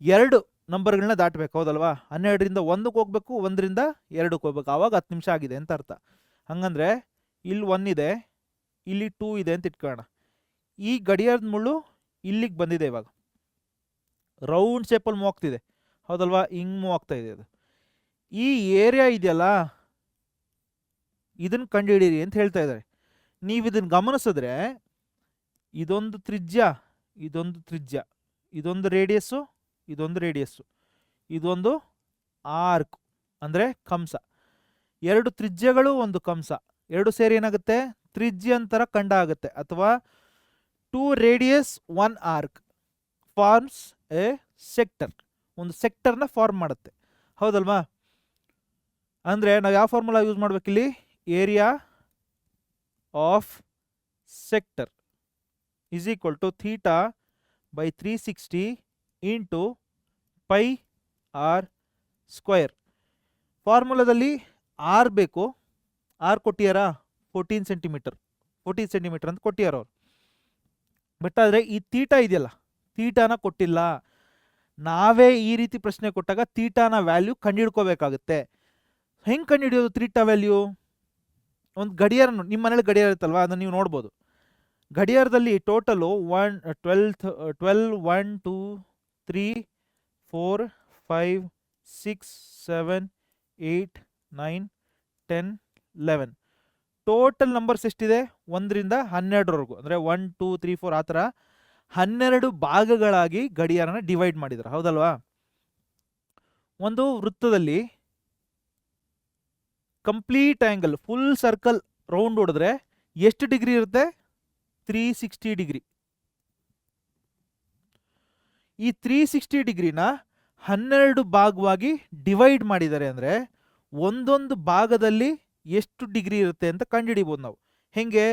2 ನಂಬರ್ಗಳನ್ನ ದಾಟಬೇಕು, ಹೌದಲ್ವಾ? 12ರಿಂದ 1ಕ್ಕೆ ಹೋಗ್ಬೇಕು, 1ರಿಂದ 2ಕ್ಕೆ ಹೋಗ್ಬೇಕು, ಆವಾಗ 10 ನಿಮಿಷ ಆಗಿದೆ ಅಂತ ಅರ್ಥ. ಹಂಗಂದ್ರೆ ಇಲ್ಲಿ 1 ಇದೆ, ಇಲ್ಲಿ 2 ಇದೆ ಅಂತ ಇಟ್ಕೋಣ. ಈ ಗಡಿಯಾರದ ಮುಳ್ಳು ಇಲ್ಲಿಗೆ ಬಂದಿದೆ, ಇವಾಗ ರೌಂಡ್ ಶೇಪಲ್ಲಿ ಮೂವ್ ಆಗ್ತಿದೆ, ಹೌದಲ್ವಾ? ಹಿಂಗೆ ಮೂವ್ ಆಗ್ತಾ ಇದೆ ಅದು. ಈ ಏರಿಯಾ ಇದೆಯಲ್ಲ ಇದನ್ನು ಕಂಡುಹಿಡೀರಿ ಅಂತ ಹೇಳ್ತಾ ಇದ್ದಾರೆ. ನೀವು ಇದನ್ನು ಗಮನಿಸಿದ್ರೆ ಇದೊಂದು ತ್ರಿಜ್ಯ, ಇದೊಂದು ತ್ರಿಜ್ಯ, ಇದೊಂದು ರೇಡಿಯಸ್ಸು, ಇದೊಂದು ರೇಡಿಯಸ್ಸು, ಇದೊಂದು ಆರ್ಕ್ ಅಂದರೆ ಕಂಸ. 2 ತ್ರಿಜ್ಯಗಳು, ಒಂದು ಕಂಸ, 2 ಸೇರಿ ಏನಾಗುತ್ತೆ? ತ್ರಿಜ್ಯಾಂತರ ಖಂಡ ಆಗುತ್ತೆ. ಅಥವಾ 2 radius 1 arc forms a sector. ಒಂದು ಸೆಕ್ಟರ್ನ ಫಾರ್ಮ್ ಮಾಡುತ್ತೆ, ಹೌದಲ್ವಾ? ಅಂದರೆ ನಾವು ಯಾವ ಫಾರ್ಮುಲಾ ಯೂಸ್ ಮಾಡಬೇಕಿಲ್ಲಿ? Area of sector is equal to theta by 360 into pi R square. ಫಾರ್ಮುಲಾದಲ್ಲಿ ಆರ್ ಬೇಕು, ಆರ್ ಕೊಟ್ಟಿಯಾರಾ 14 ಸೆಂಟಿಮೀಟರ್ ಅಂತ ಕೊಟ್ಟಿಯಾರ ಅವ್ರು. ಬಟ್ ಆದರೆ ಈ ತೀಟಾ ಇದೆಯಲ್ಲ, ತೀಟಾನ ಕೊಟ್ಟಿಲ್ಲ. ನಾವೇ ಈ ರೀತಿ ಪ್ರಶ್ನೆ ಕೊಟ್ಟಾಗ ತೀಟಾನ ವ್ಯಾಲ್ಯೂ ಕಂಡುಹಿಡ್ಕೋಬೇಕಾಗುತ್ತೆ. ಹೆಂಗೆ ಕಂಡುಹಿಡಿಯೋದು ತೀಟಾ ವ್ಯಾಲ್ಯೂ? ಒಂದು ಗಡಿಯಾರ, ನಿಮ್ಮ ಮನೇಲಿ ಗಡಿಯಾರ ಇರುತ್ತಲ್ವ, ಅದನ್ನು ನೀವು ನೋಡ್ಬೋದು. ಗಡಿಯಾರದಲ್ಲಿ ಟೋಟಲು 12 1 2 3 4 5 6 7 8 9 10 11 ಟೋಟಲ್ ನಂಬರ್ಸ್ ಎಷ್ಟಿದೆ? 1ರಿಂದ 12ರವರೆಗೂ, ಅಂದರೆ 1 2 3 4 ಆ ಥರ 12 ಭಾಗಗಳಾಗಿ ಗಡಿಯಾರನ ಡಿವೈಡ್ ಮಾಡಿದ್ದಾರೆ, ಹೌದಲ್ವಾ? ಒಂದು ವೃತ್ತದಲ್ಲಿ complete angle full circle round ಹೊಡೆದ್ರೆ ಎಷ್ಟು ಡಿಗ್ರಿ ಇರುತ್ತೆ? 360 ಡಿಗ್ರಿ. ಈ 360 ಡಿಗ್ರಿನ 12 ಭಾಗವಾಗಿ ಡಿವೈಡ್ ಮಾಡಿದ್ದಾರೆ. ಅಂದರೆ ಒಂದೊಂದು ಭಾಗದಲ್ಲಿ ಎಷ್ಟು ಡಿಗ್ರಿ ಇರುತ್ತೆ ಅಂತ ಕಂಡುಹಿಡಿಬೋದು ನಾವು. ಹೆಂಗೆ?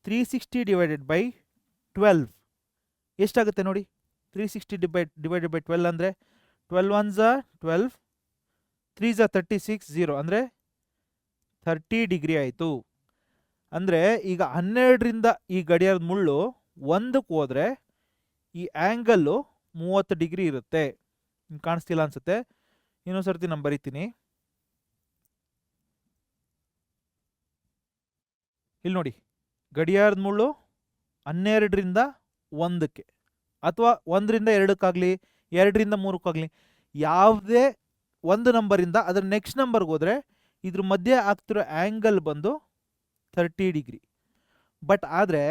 360 ಡಿವೈಡೆಡ್ ಬೈ 12 ಎಷ್ಟಾಗುತ್ತೆ ನೋಡಿ? 360 ಡಿವೈಡೆಡ್ ಬೈ 12 ಅಂದರೆ 12 1 12, 3 36, 0 ಅಂದರೆ 30 ಡಿಗ್ರಿ ಆಯಿತು. ಅಂದರೆ ಈಗ 12ರಿಂದ ಈ ಗಡಿಯಾರದ ಮುಳ್ಳು 1ಕ್ಕೆ ಹೋದರೆ ಈ ಆ್ಯಂಗಲ್ಲು 30 ಡಿಗ್ರಿ ಇರುತ್ತೆ. ಕಾಣಿಸ್ತಿಲ್ಲ ಅನ್ಸುತ್ತೆ, ಇನ್ನೊಂದು ಸರ್ತಿ ನಾನು ಬರಿತೀನಿ. ಇಲ್ಲಿ ನೋಡಿ, ಗಡಿಯಾರದ ಮುಳ್ಳು 12ರಿಂದ 1ಕ್ಕೆ ಅಥವಾ 1ರಿಂದ 2ಕ್ಕಾಗಲಿ 2ರಿಂದ 3ಕ್ಕಾಗಲಿ ಯಾವುದೇ ಒಂದು ನಂಬರಿಂದ ಅದರ ನೆಕ್ಸ್ಟ್ ನಂಬರ್ಗೆ ಹೋದರೆ ಇದ್ರ ಮಧ್ಯೆ ಆಗ್ತಿರೋ ಆ್ಯಂಗಲ್ ಬಂದು 30 ಡಿಗ್ರಿ. ಬಟ್ ಆದರೆ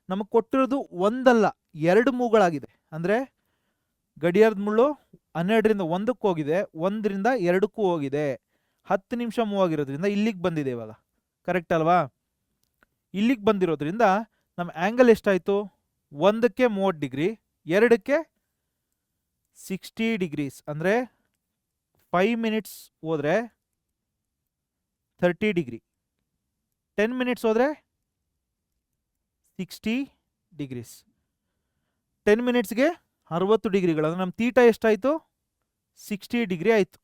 ನಮಗೆ ಕೊಟ್ಟಿರೋದು ಒಂದಲ್ಲ 2 ಮೂಗಳಾಗಿದೆ. ಅಂದರೆ ಗಡಿಯಾರದ ಮುಳ್ಳು 12ರಿಂದ 1ಕ್ಕೆ ಹೋಗಿದೆ, 1ರಿಂದ 2ಕ್ಕೂ ಹೋಗಿದೆ. 10 ನಿಮಿಷ ಮೂವ್ ಆಗಿರೋದ್ರಿಂದ ಇಲ್ಲಿಗೆ ಬಂದಿದೆ ಇವಾಗ, ಕರೆಕ್ಟ್ ಅಲ್ವಾ? ಇಲ್ಲಿಗೆ ಬಂದಿರೋದ್ರಿಂದ ನಮ್ಮ ಆ್ಯಂಗಲ್ ಎಷ್ಟಾಯಿತು? 1ಕ್ಕೆ 30 ಡಿಗ್ರಿ, 2ಕ್ಕೆ 60 ಡಿಗ್ರೀಸ್. ಅಂದರೆ 5 ಮಿನಿಟ್ಸ್ ಹೋದರೆ 30 ಡಿಗ್ರಿ, 10 ಮಿನಿಟ್ಸ್ ಹೋದರೆ 60 ಡಿಗ್ರೀಸ್. 10 ಮಿನಿಟ್ಸ್ಗೆ 60 ಡಿಗ್ರಿಗಳು. ಅಂದರೆ ನಮ್ಮ ತೀಟಾ ಎಷ್ಟಾಯಿತು? 60 ಡಿಗ್ರಿ ಆಯಿತು.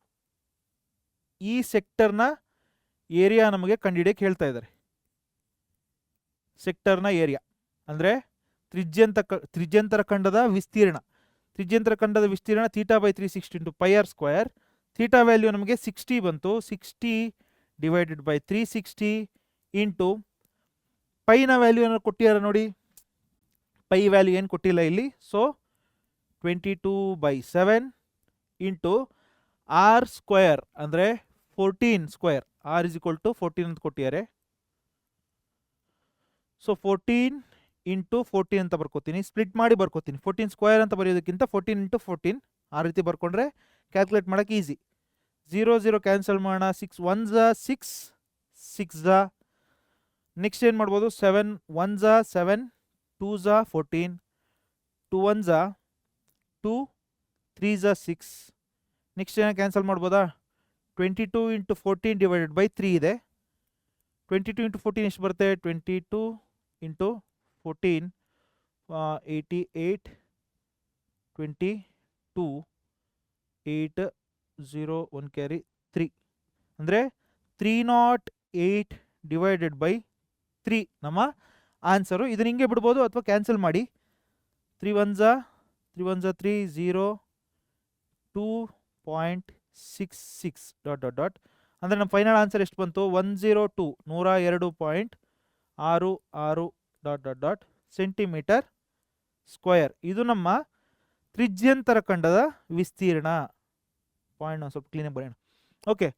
ಈ ಸೆಕ್ಟರ್ನ ಏರಿಯಾ ನಮಗೆ ಕಂಡುಹಿಡಿಯಕ್ಕೆ ಹೇಳ್ತಾ ಇದ್ದಾರೆ. ಸೆಕ್ಟರ್ನ ಏರಿಯಾ ಅಂದರೆ ತ್ರಿಜ್ಯಂತರ ಖಂಡದ ವಿಸ್ತೀರ್ಣ. ತ್ರಿಜ್ಯಂತರ ಖಂಡದ ವಿಸ್ತೀರ್ಣ theta by 360 into pi R square. Theta value ನಮಗೆ 60 ಬಂತು. 60 ಡಿವೈಡೆಡ್ ಬೈ 360 ಇಂಟು ಪೈನ ವ್ಯಾಲ್ಯೂ ಏನಾದ್ರು ಕೊಟ್ಟಿದ್ದಾರೆ ನೋಡಿ, ಪೈ ವ್ಯಾಲ್ಯೂ ಏನು ಕೊಟ್ಟಿಲ್ಲ ಇಲ್ಲಿ. ಸೊ 22/7 ಇಂಟು ಆರ್ ಸ್ಕ್ವೇರ್ ಅಂದರೆ 14 square. R is equal to 14 ಅಂತ ಕೊಟ್ಟಿದ್ದಾರೆ. ಸೊ 14 ಇಂಟು 14 ಅಂತ ಬರ್ಕೋತೀನಿ, ಸ್ಪ್ಲಿಟ್ ಮಾಡಿ ಬರ್ಕೋತೀನಿ. 14 ಸ್ಕ್ವೇರ್ ಅಂತ ಬರೆಯೋದಕ್ಕಿಂತ 14 ಇಂಟು 14 ಆ ರೀತಿ ಬರ್ಕೊಂಡ್ರೆ ಕ್ಯಾಲ್ಕುಲೇಟ್ ಮಾಡೋಕ್ಕೆ ಈಸಿ. 0 0 ಕ್ಯಾನ್ಸಲ್ ಮಾಡೋಣ. 6 1 6, 6 ನೆಕ್ಸ್ಟ್ ಏನು ಮಾಡ್ಬೋದು? 7 1 7, 2 14, 2 1 2, 3 6. ನೆಕ್ಸ್ಟ್ ಏನೋ ಕ್ಯಾನ್ಸಲ್ ಮಾಡ್ಬೋದಾ? 22 ಇಂಟು 14 ಡಿವೈಡೆಡ್ ಬೈ 3 ಇದೆ. 22 ಇಂಟು 14 ಎಷ್ಟು ಬರುತ್ತೆ? 22 ಇಂಟು 14 88, 22 8 0 1 ಕ್ಯಾರಿ 3 ಅಂದರೆ 308 ಡಿವೈಡೆಡ್ ಬೈ 3 ನಮ್ಮ ಆನ್ಸರು. ಇದನ್ನ ಹಿಂಗೆ ಬಿಡ್ಬೋದು ಅಥವಾ ಕ್ಯಾನ್ಸಲ್ ಮಾಡಿ. 3 1 3 0 2.66 ಡಾಟ್ ಡಾಟ್ ಡಾಟ್ ಅಂದರೆ ನಮ್ಮ ಫೈನಲ್ ಆನ್ಸರ್ ಎಷ್ಟು ಬಂತು? 102 102.66 dot dot dot centimetre square. ಇದು ನಮ್ಮ ತ್ರಿಜ್ಯಂತರ ಖಂಡದ ವಿಸ್ತೀರ್ಣ. ಪಾಯಿಂಟ್ ನಾವು ಸ್ವಲ್ಪ ಕ್ಲೀನಾಗಿ ಬರೆಯೋಣ. ಓಕೆ,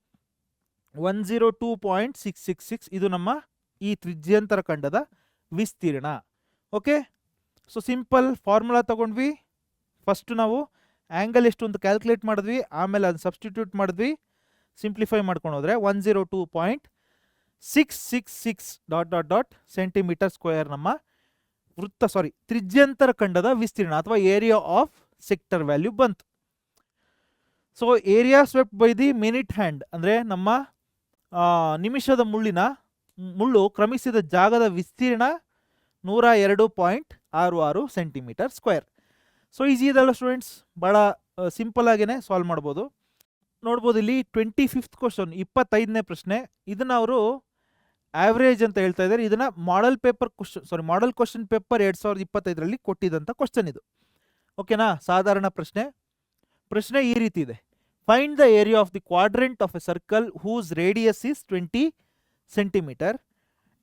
102.666 ಇದು ನಮ್ಮ ಈ ತ್ರಿಜ್ಯಂತರ ಖಂಡದ ವಿಸ್ತೀರ್ಣ. ಓಕೆ, ಸೊ ಸಿಂಪಲ್ ಫಾರ್ಮುಲಾ ತಗೊಂಡ್ವಿ. ಫಸ್ಟು ನಾವು ಆ್ಯಂಗಲ್ ಎಷ್ಟು ಅಂತ ಕ್ಯಾಲ್ಕುಲೇಟ್ ಮಾಡಿದ್ವಿ, ಆಮೇಲೆ ಅದು ಸಬ್ಸ್ಟಿಟ್ಯೂಟ್ ಮಾಡಿದ್ವಿ. ಸಿಂಪ್ಲಿಫೈ ಮಾಡ್ಕೊಂಡು ಹೋದರೆ 102.666 dot dot dot centimetre square ನಮ್ಮ ತ್ರಿಜ್ಯಂತರ ಖಂಡದ ವಿಸ್ತೀರ್ಣ ಅಥವಾ ಏರಿಯಾ ಆಫ್ ಸೆಕ್ಟರ್ ವ್ಯಾಲ್ಯೂ ಬಂತು. So area swept by the minute hand ಅಂದರೆ ನಮ್ಮ ನಿಮಿಷದ ಮುಳ್ಳು ಕ್ರಮಿಸಿದ ಜಾಗದ ವಿಸ್ತೀರ್ಣ 102.66 ಸೆಂಟಿಮೀಟರ್ ಸ್ಕ್ವೇರ್. ಸೊ ಈಸಿ ಇದಲ್ಲ ಸ್ಟೂಡೆಂಟ್ಸ್, ಭಾಳ ಸಿಂಪಲ್ ಆಗೇ ಸಾಲ್ವ್ ಮಾಡ್ಬೋದು. ನೋಡ್ಬೋದು ಇಲ್ಲಿ 25th ಕ್ವಶನ್, 25ನೇ ಪ್ರಶ್ನೆ. ಇದನ್ನು ಅವರು ಆವ್ರೇಜ್ ಅಂತ ಹೇಳ್ತಾ ಇದ್ದಾರೆ. ಇದನ್ನು ಮಾಡೆಲ್ ಕ್ವಶನ್ ಪೇಪರ್ 2025ರಲ್ಲಿ ಕೊಟ್ಟಿದ್ದಂಥ ಕ್ವಶನ್ ಇದು. ಓಕೆನಾ, ಸಾಧಾರಣ ಪ್ರಶ್ನೆ ಈ ರೀತಿ ಇದೆ. Find the area of the quadrant of a circle whose radius is 20 centimetre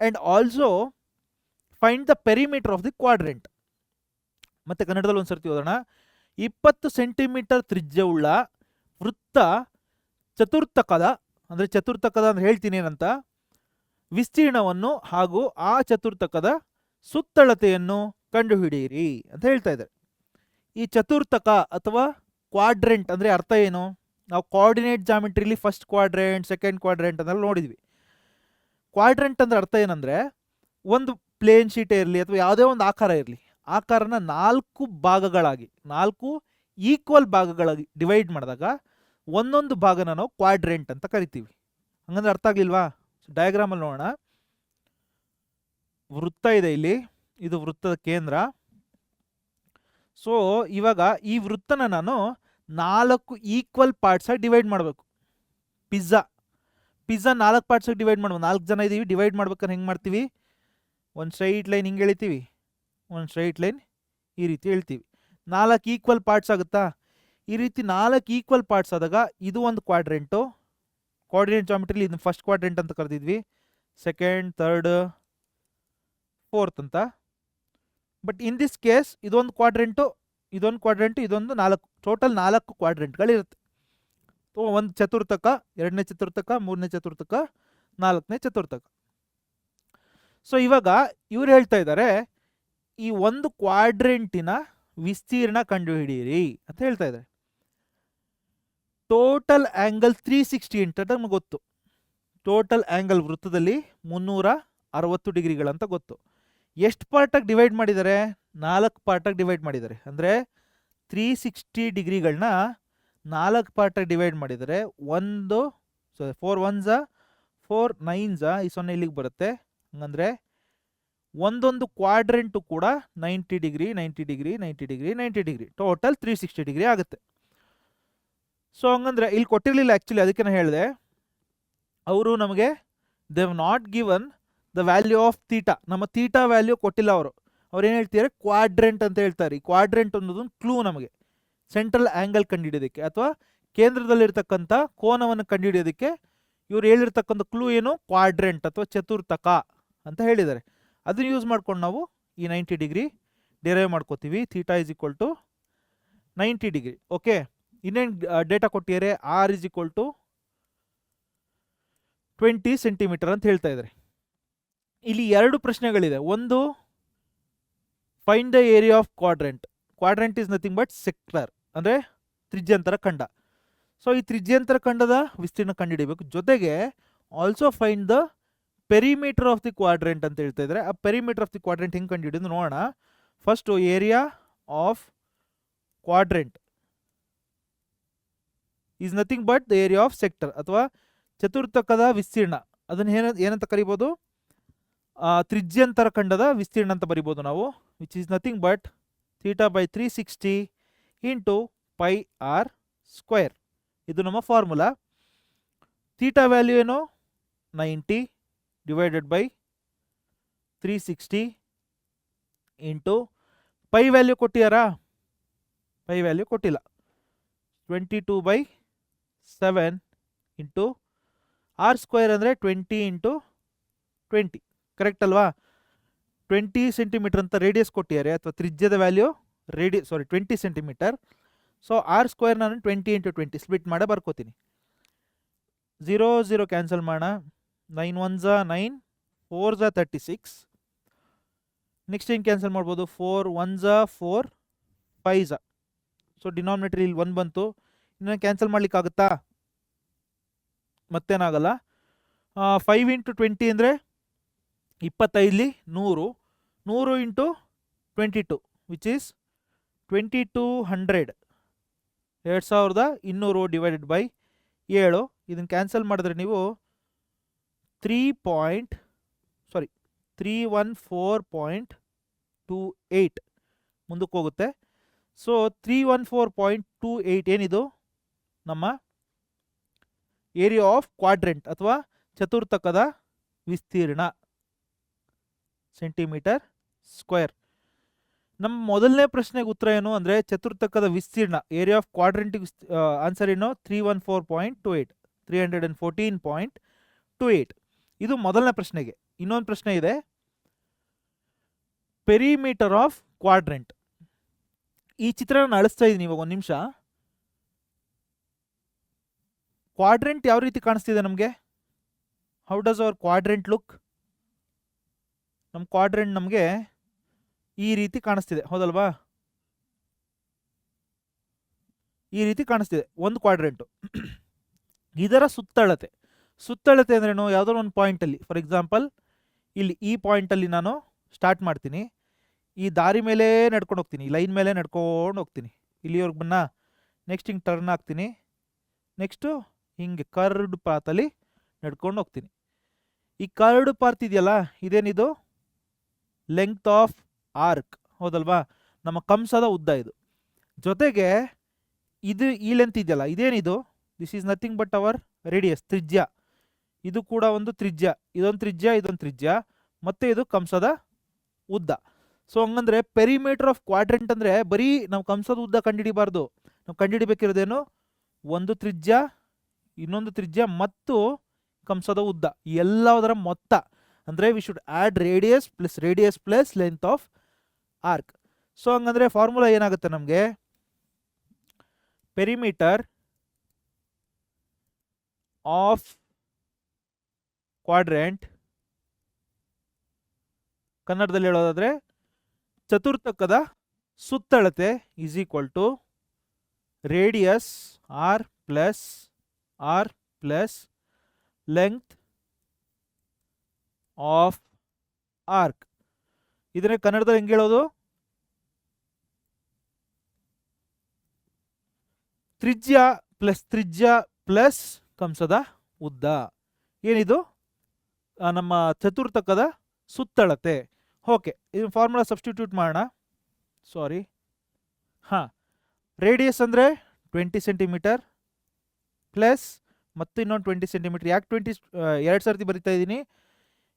and also find the perimeter of the quadrant. ಮತ್ತೆ ಕನ್ನಡದಲ್ಲಿ ಒಂದ್ಸರ್ತಿ ಓದೋಣ. 20 ಸೆಂಟಿಮೀಟರ್ ತ್ರಿಜ್ಯವುಳ್ಳ ವೃತ್ತ ಚತುರ್ಥಕದ ಅಂದ್ರೆ ಹೇಳ್ತೀನಿ ಏನಂತ, ವಿಸ್ತೀರ್ಣವನ್ನು ಹಾಗೂ ಆ ಚತುರ್ಥಕದ ಸುತ್ತಳತೆಯನ್ನು ಕಂಡುಹಿಡಿಯಿರಿ ಅಂತ ಹೇಳ್ತಾ ಇದ್ದಾರೆ. ಈ ಚತುರ್ಥಕ ಅಥವಾ ಕ್ವಾಡ್ರೆಂಟ್ ಅಂದರೆ ಅರ್ಥ ಏನು? ನಾವು ಕೋಆರ್ಡಿನೇಟ್ ಜಾಮಿಟ್ರಿಲಿ ಫಸ್ಟ್ ಕ್ವಾಡ್ರೆಂಟ್, ಸೆಕೆಂಡ್ ಕ್ವಾಡ್ರೆಂಟ್ ಅಂತೆಲ್ಲ ನೋಡಿದ್ವಿ. ಕ್ವಾಡ್ರೆಂಟ್ ಅಂದ್ರೆ ಅರ್ಥ ಏನಂದರೆ, ಒಂದು ಪ್ಲೇನ್ ಶೀಟೇ ಇರಲಿ ಅಥವಾ ಯಾವುದೇ ಒಂದು ಆಕಾರ ಇರಲಿ, ಆಕಾರನ 4 ಭಾಗಗಳಾಗಿ, 4 ಈಕ್ವಲ್ ಭಾಗಗಳಾಗಿ ಡಿವೈಡ್ ಮಾಡಿದಾಗ ಒಂದೊಂದು ಭಾಗನ ನಾವು ಕ್ವಾಡ್ರೆಂಟ್ ಅಂತ ಕರಿತೀವಿ. ಹಂಗಂದ್ರೆ ಅರ್ಥ ಆಗ್ಲಿಲ್ವಾ? ಡಯಾಗ್ರಾಮಲ್ಲಿ ನೋಡೋಣ. ವೃತ್ತ ಇದೆ ಇಲ್ಲಿ, ಇದು ವೃತ್ತದ ಕೇಂದ್ರ. ಸೊ ಇವಾಗ ಈ ವೃತ್ತನ ನಾನು 4 ಈಕ್ವಲ್ ಪಾರ್ಟ್ಸಾಗಿ ಡಿವೈಡ್ ಮಾಡಬೇಕು. ಪಿಜ್ಜಾ 4 ಪಾರ್ಟ್ಸಾಗಿ ಡಿವೈಡ್ ಮಾಡ್ಬೋದು. 4 ಜನ ಇದ್ದೀವಿ, ಡಿವೈಡ್ ಮಾಡ್ಬೇಕಾದ್ರೆ ಹೆಂಗೆ ಮಾಡ್ತೀವಿ? ಒಂದು ಸ್ಟ್ರೈಟ್ ಲೈನ್ ಹಿಂಗೆ ಎಳಿತೀವಿ, ಒಂದು ಸ್ಟ್ರೈಟ್ ಲೈನ್ ಈ ರೀತಿ ಹೇಳ್ತೀವಿ. 4 ಈಕ್ವಲ್ ಪಾರ್ಟ್ಸ್ ಆಗುತ್ತಾ? ಈ ರೀತಿ 4 ಈಕ್ವಲ್ ಪಾರ್ಟ್ಸ್ ಆದಾಗ ಇದು ಒಂದು ಕ್ವಾಡ್ರೆಂಟು. ಕೋಆರ್ಡಿನೇಟ್ ಜಾಮಿಟ್ರಿಲಿ ಇದನ್ನ ಫಸ್ಟ್ ಕ್ವಾಡ್ರೆಂಟ್ ಅಂತ ಕರೆದಿದ್ವಿ, ಸೆಕೆಂಡ್, ಥರ್ಡ್, ಫೋರ್ತ್ ಅಂತ. ಬಟ್ ಇನ್ ದಿಸ್ ಕೇಸ್ ಇದೊಂದು ಕ್ವಾಡ್ರೆಂಟು, ಇದೊಂದು 4, ಟೋಟಲ್ 4 ಕ್ವಾಡ್ರೆಂಟ್ಗಳಿರುತ್ತೆ. ಒಂದು ಚತುರ್ಥಕ, 2ನೇ ಚತುರ್ಥಕ, 3ನೇ ಚತುರ್ಥಕ, 4ನೇ ಚತುರ್ಥಕ. ಸೊ ಇವಾಗ ಇವ್ರು ಹೇಳ್ತಾ ಇದ್ದಾರೆ, ಈ ಒಂದು ಕ್ವಾಡ್ರೆಂಟಿನ ವಿಸ್ತೀರ್ಣ ಕಂಡುಹಿಡಿಯಿರಿ ಅಂತ ಹೇಳ್ತಾ ಇದ್ದಾರೆ. ಟೋಟಲ್ ಆ್ಯಂಗಲ್ 360 ಅಂತ ನಮ್ಗೆ ಗೊತ್ತು. ಟೋಟಲ್ ಆ್ಯಂಗಲ್ ವೃತ್ತದಲ್ಲಿ 360 ಡಿಗ್ರಿಗಳಂತ ಗೊತ್ತು. ಎಷ್ಟು ಪಾರ್ಟಾಗಿ ಡಿವೈಡ್ ಮಾಡಿದ್ದಾರೆ? 4 ಪಾರ್ಟಾಗಿ ಡಿವೈಡ್ ಮಾಡಿದ್ದಾರೆ. ಅಂದರೆ 360 ಡಿಗ್ರಿಗಳನ್ನ 4 ಪಾರ್ಟಾಗಿ ಡಿವೈಡ್ ಮಾಡಿದರೆ 4 1s 4 9s ಈ 0 ಇಲ್ಲಿಗೆ ಬರುತ್ತೆ. ಹಂಗಂದರೆ ಒಂದೊಂದು ಕ್ವಾಡ್ರೆಂಟು ಕೂಡ 90 degree 90 degree 90 degree 90 degree, total 360 degree ಆಗುತ್ತೆ. ಸೊ ಹಂಗಂದ್ರೆ ಇಲ್ಲಿ ಕೊಟ್ಟಿರಲಿಲ್ಲ ಆ್ಯಕ್ಚುಲಿ, ಅದಕ್ಕೆ ನಾನು ಹೇಳಿದೆ. ಅವರು ನಮಗೆ they have not given the value of theta, ನಮ್ಮ ಥೀಟಾ ವ್ಯಾಲ್ಯೂ ಕೊಟ್ಟಿಲ್ಲ. ಅವ್ರು ಏನು ಹೇಳ್ತಾರೆ? ಕ್ವಾಡ್ರೆಂಟ್ ಅಂತ ಹೇಳ್ತಾರೆ. ಈ ಕ್ವಾಡ್ರೆಂಟ್ ಅನ್ನೋದು ಕ್ಲೂ ನಮಗೆ ಸೆಂಟ್ರಲ್ ಆ್ಯಂಗಲ್ ಕಂಡುಹಿಡಿಯೋದಕ್ಕೆ ಅಥವಾ ಕೇಂದ್ರದಲ್ಲಿರ್ತಕ್ಕಂಥ ಕೋನವನ್ನು ಕಂಡುಹಿಡಿಯೋದಕ್ಕೆ ಇವ್ರು ಹೇಳಿರ್ತಕ್ಕಂಥ ಕ್ಲೂ ಏನು? ಕ್ವಾಡ್ರೆಂಟ್ ಅಥವಾ ಚತುರ್ಥಕ ಅಂತ ಹೇಳಿದ್ದಾರೆ. ಅದನ್ನು ಯೂಸ್ ಮಾಡ್ಕೊಂಡು ನಾವು ಈ 90 ಡಿಗ್ರಿ ಡಿರೈವ್ ಮಾಡ್ಕೋತೀವಿ. Theta is equal to 90 degree. Okay, ಇನ್ನೇನು ಡೇಟಾ ಕೊಟ್ಟಿದ್ದಾರೆ? R is equal to 20 centimetre ಅಂತ ಹೇಳ್ತಾ ಇದ್ದಾರೆ. ಇಲ್ಲಿ 2 ಪ್ರಶ್ನೆಗಳಿದೆ. ಒಂದು, find the area of quadrant. Quadrant is nothing but sector, ಅಂದರೆ ತ್ರಿಜ್ಯಾಂತರ ಖಂಡ. ಸೊ ಈ ತ್ರಿಜ್ಯಾಂತರ ಖಂಡದ ವಿಸ್ತೀರ್ಣ ಕಂಡುಹಿಡಿಯಬೇಕು. ಜೊತೆಗೆ also find the perimeter of the quadrant ಅಂತ ಹೇಳ್ತಾ ಇದ್ದಾರೆ. ಆ ಪೆರಿಮೀಟರ್ ಆಫ್ ದಿ ಕ್ವಾಡ್ರೆಂಟ್ ಹೆಂಗೆ ಕಂಡುಹಿಡಿಯೋದು ನೋಡೋಣ. First area of quadrant is nothing but the area of sector ಅಥವಾ ಚತುರ್ಥಕದ ವಿಸ್ತೀರ್ಣ. ಅದನ್ನು ಏನಂತ ಕರಿಬೋದು? ತ್ರಿಜ್ಯಾಂತರ ಖಂಡದ ವಿಸ್ತೀರ್ಣ ಅಂತ ಬರಿಬೋದು ನಾವು, which is nothing but θ/360 into πr². ಇದು ನಮ್ಮ ಫಾರ್ಮುಲಾ. ಥೀಟಾ ವ್ಯಾಲ್ಯೂ ಏನು? 90 divided by 360 into pi value ಕೊಟ್ಟಿಯಾರಾ? ಪೈ ವ್ಯಾಲ್ಯೂ ಕೊಟ್ಟಿಲ್ಲ. 22/7 ಇಂಟು r² ಅಂದರೆ 20 ಇಂಟು 20. ಕರೆಕ್ಟ್ ಅಲ್ವಾ? 20 ಸೆಂಟಿಮೀಟರ್ ಅಂತ ರೇಡಿಯಸ್ ಕೊಟ್ಟಿದ್ದಾರೆ, ಅಥವಾ ತ್ರಿಜ್ಯದ ವ್ಯಾಲ್ಯೂ 20 ಸೆಂಟಿಮೀಟರ್. ಸೊ r² ನಾನು 20 ಇಂಟು 20 ಸ್ಪ್ಲಿಟ್ ಮಾಡಿ ಬರ್ಕೋತೀನಿ. 0 0 ಕ್ಯಾನ್ಸಲ್ ಮಾಡೋಣ. 9 1s 9, 4s 36. ನೆಕ್ಸ್ಟ್ ಏನು ಕ್ಯಾನ್ಸಲ್ ಮಾಡ್ಬೋದು? 4 1s 4, 5s. ಸೊ ಡಿನಾಮಿನೇಟರ್ ಇಲ್ಲಿ 1 ಬಂತು. ಇನ್ನೂ ಕ್ಯಾನ್ಸಲ್ ಮಾಡ್ಲಿಕ್ಕಾಗುತ್ತಾ? ಮತ್ತೇನಾಗಲ್ಲ. 5 ಇಂಟು 20 ಅಂದರೆ 25 100. 100 into 22 which is 2200. 2200 divided by 7. ಇದನ್ನು ಕ್ಯಾನ್ಸಲ್ ಮಾಡಿದ್ರೆ ನೀವು 314.28 ಮುಂದಕ್ಕೆ ಹೋಗುತ್ತೆ. ಸೊ 314.28 ಏನಿದು ನಮ್ಮ ಏರಿಯಾ ಆಫ್ ಕ್ವಾಡ್ರೆಂಟ್ ಅಥವಾ ಚತುರ್ಥಕದ ವಿಸ್ತೀರ್ಣ ಸೆಂಟಿಮೀಟರ್ ಸ್ಕ್ವೇರ್. ನಮ್ಮ ಮೊದಲನೇ ಪ್ರಶ್ನೆಗೆ ಉತ್ತರ ಏನು ಅಂದರೆ ಚತುರ್ಥಕದ ವಿಸ್ತೀರ್ಣ ಏರಿಯಾ ಆಫ್ ಕ್ವಾಡ್ರೆಂಟಿಗೆ ಆನ್ಸರ್ ಏನು 314.28 314.28. ಇದು ಮೊದಲನೇ ಪ್ರಶ್ನೆಗೆ. ಇನ್ನೊಂದು ಪ್ರಶ್ನೆ ಇದೆ, ಪೆರಿಮೀಟರ್ ಆಫ್ ಕ್ವಾಡ್ರೆಂಟ್. ಈ ಚಿತ್ರನ ಅಳಿಸ್ತಾ ಇದ್ದೀನಿ ಇವಾಗ ಒಂದು ನಿಮಿಷ. ಕ್ವಾಡ್ರೆಂಟ್ ಯಾವ ರೀತಿ ಕಾಣಿಸ್ತಿದೆ ನಮಗೆ? How does our quadrant look? ನಮ್ಮ ಕ್ವಾಡ್ರೆಂಟ್ ನಮಗೆ ಈ ರೀತಿ ಕಾಣಿಸ್ತಿದೆ, ಹೌದಲ್ವಾ? ಈ ರೀತಿ ಕಾಣಿಸ್ತಿದೆ ಒಂದು ಕ್ವಾಡ್ರೆಂಟು. ಇದರ ಸುತ್ತಳತೆ ಅಂದ್ರೇನು? ಯಾವುದೋ ಒಂದು ಪಾಯಿಂಟಲ್ಲಿ, ಫಾರ್ ಎಕ್ಸಾಂಪಲ್ ಇಲ್ಲಿ ಈ ಪಾಯಿಂಟಲ್ಲಿ ನಾನು ಸ್ಟಾರ್ಟ್ ಮಾಡ್ತೀನಿ, ಈ ದಾರಿ ಮೇಲೆ ನಡ್ಕೊಂಡು ಹೋಗ್ತೀನಿ, ಈ ಲೈನ್ ಮೇಲೆ ನಡ್ಕೊಂಡು ಹೋಗ್ತೀನಿ, ಇಲ್ಲಿವರೆಗೆ ಬನ್ನ. ನೆಕ್ಸ್ಟ್ ಹಿಂಗೆ ಟರ್ನ್ ಆಗ್ತೀನಿ, ನೆಕ್ಸ್ಟು ಹಿಂಗೆ ಕರ್ಡ್ ಪಾತಲ್ಲಿ ನಡ್ಕೊಂಡು ಹೋಗ್ತೀನಿ. ಈ ಕರ್ಡ್ ಪಾತ್ ಇದೆಯಲ್ಲ, ಇದೇನಿದು? ಲೆಂಗ್ತ್ ಆಫ್ ಆರ್ಕ್, ಹೌದಲ್ವಾ? ನಮ್ಮ ಕಂಸದ ಉದ್ದ ಇದು. ಜೊತೆಗೆ ಇದು ಈ ಲೆಂತ್ ಇದೆಯಲ್ಲ, ಇದೇನಿದು? This is nothing but hour radius, ತ್ರಿಜ್ಯ. ಇದು ಕೂಡ ಒಂದು ತ್ರಿಜ್ಯ, ಇದೊಂದು ತ್ರಿಜ್ಯ, ಮತ್ತೆ ಇದು ಕಂಸದ ಉದ್ದ. ಸೊ ಹಂಗಂದ್ರೆ ಪೆರಿಮೀಟರ್ ಆಫ್ ಕ್ವಾಡ್ರೆಂಟ್ ಅಂದರೆ ಬರೀ ನಾವು ಕಂಸದ ಉದ್ದ ಕಂಡುಹಿಡಿಬಾರ್ದು. ನಾವು ಕಂಡುಹಿಡಿಬೇಕಿರೋದೇನು? ಒಂದು ತ್ರಿಜ್ಯ, ಇನ್ನೊಂದು ತ್ರಿಜ್ಯ ಮತ್ತು ಕಂಸದ ಉದ್ದ, ಎಲ್ಲದರ ಮೊತ್ತ. ಅಂದರೆ we should add radius plus length of arc. So ಹಂಗಂದ್ರೆ ಫಾರ್ಮುಲಾ ಏನಾಗುತ್ತೆ ನಮಗೆ? ಪೆರಿಮೀಟರ್ ಆಫ್ ಕ್ವಾಡ್ರೆಂಟ್, ಕನ್ನಡದಲ್ಲಿ ಹೇಳೋದಾದ್ರೆ ಚತುರ್ಥಕದ ಸುತ್ತಳತೆ is equal to radius r plus length of arc. ಇದನ್ನೇ ಕನ್ನಡದಲ್ಲಿ ಹೆಂಗೆ ಹೇಳೋದು? ತ್ರಿಜ್ಯ ಪ್ಲಸ್ ಕಂಸದ ಉದ್ದ. ಏನಿದು? ನಮ್ಮ ಚತುರ್ಥಕದ ಸುತ್ತಳತೆ. ಓಕೆ, ಇದು ಫಾರ್ಮುಲಾ ಸಬ್ಸ್ಟಿಟ್ಯೂಟ್ ಮಾಡೋಣ. ರೇಡಿಯಸ್ ಅಂದರೆ 20 ಸೆಂಟಿಮೀಟರ್ ಪ್ಲಸ್ ಮತ್ತು ಇನ್ನೊಂದು 20 ಸೆಂಟಿಮೀಟರ್. ಯಾಕೆ 20? 2 ಸರ್ತಿ ಬರಿತಾ ಇದ್ದೀನಿ.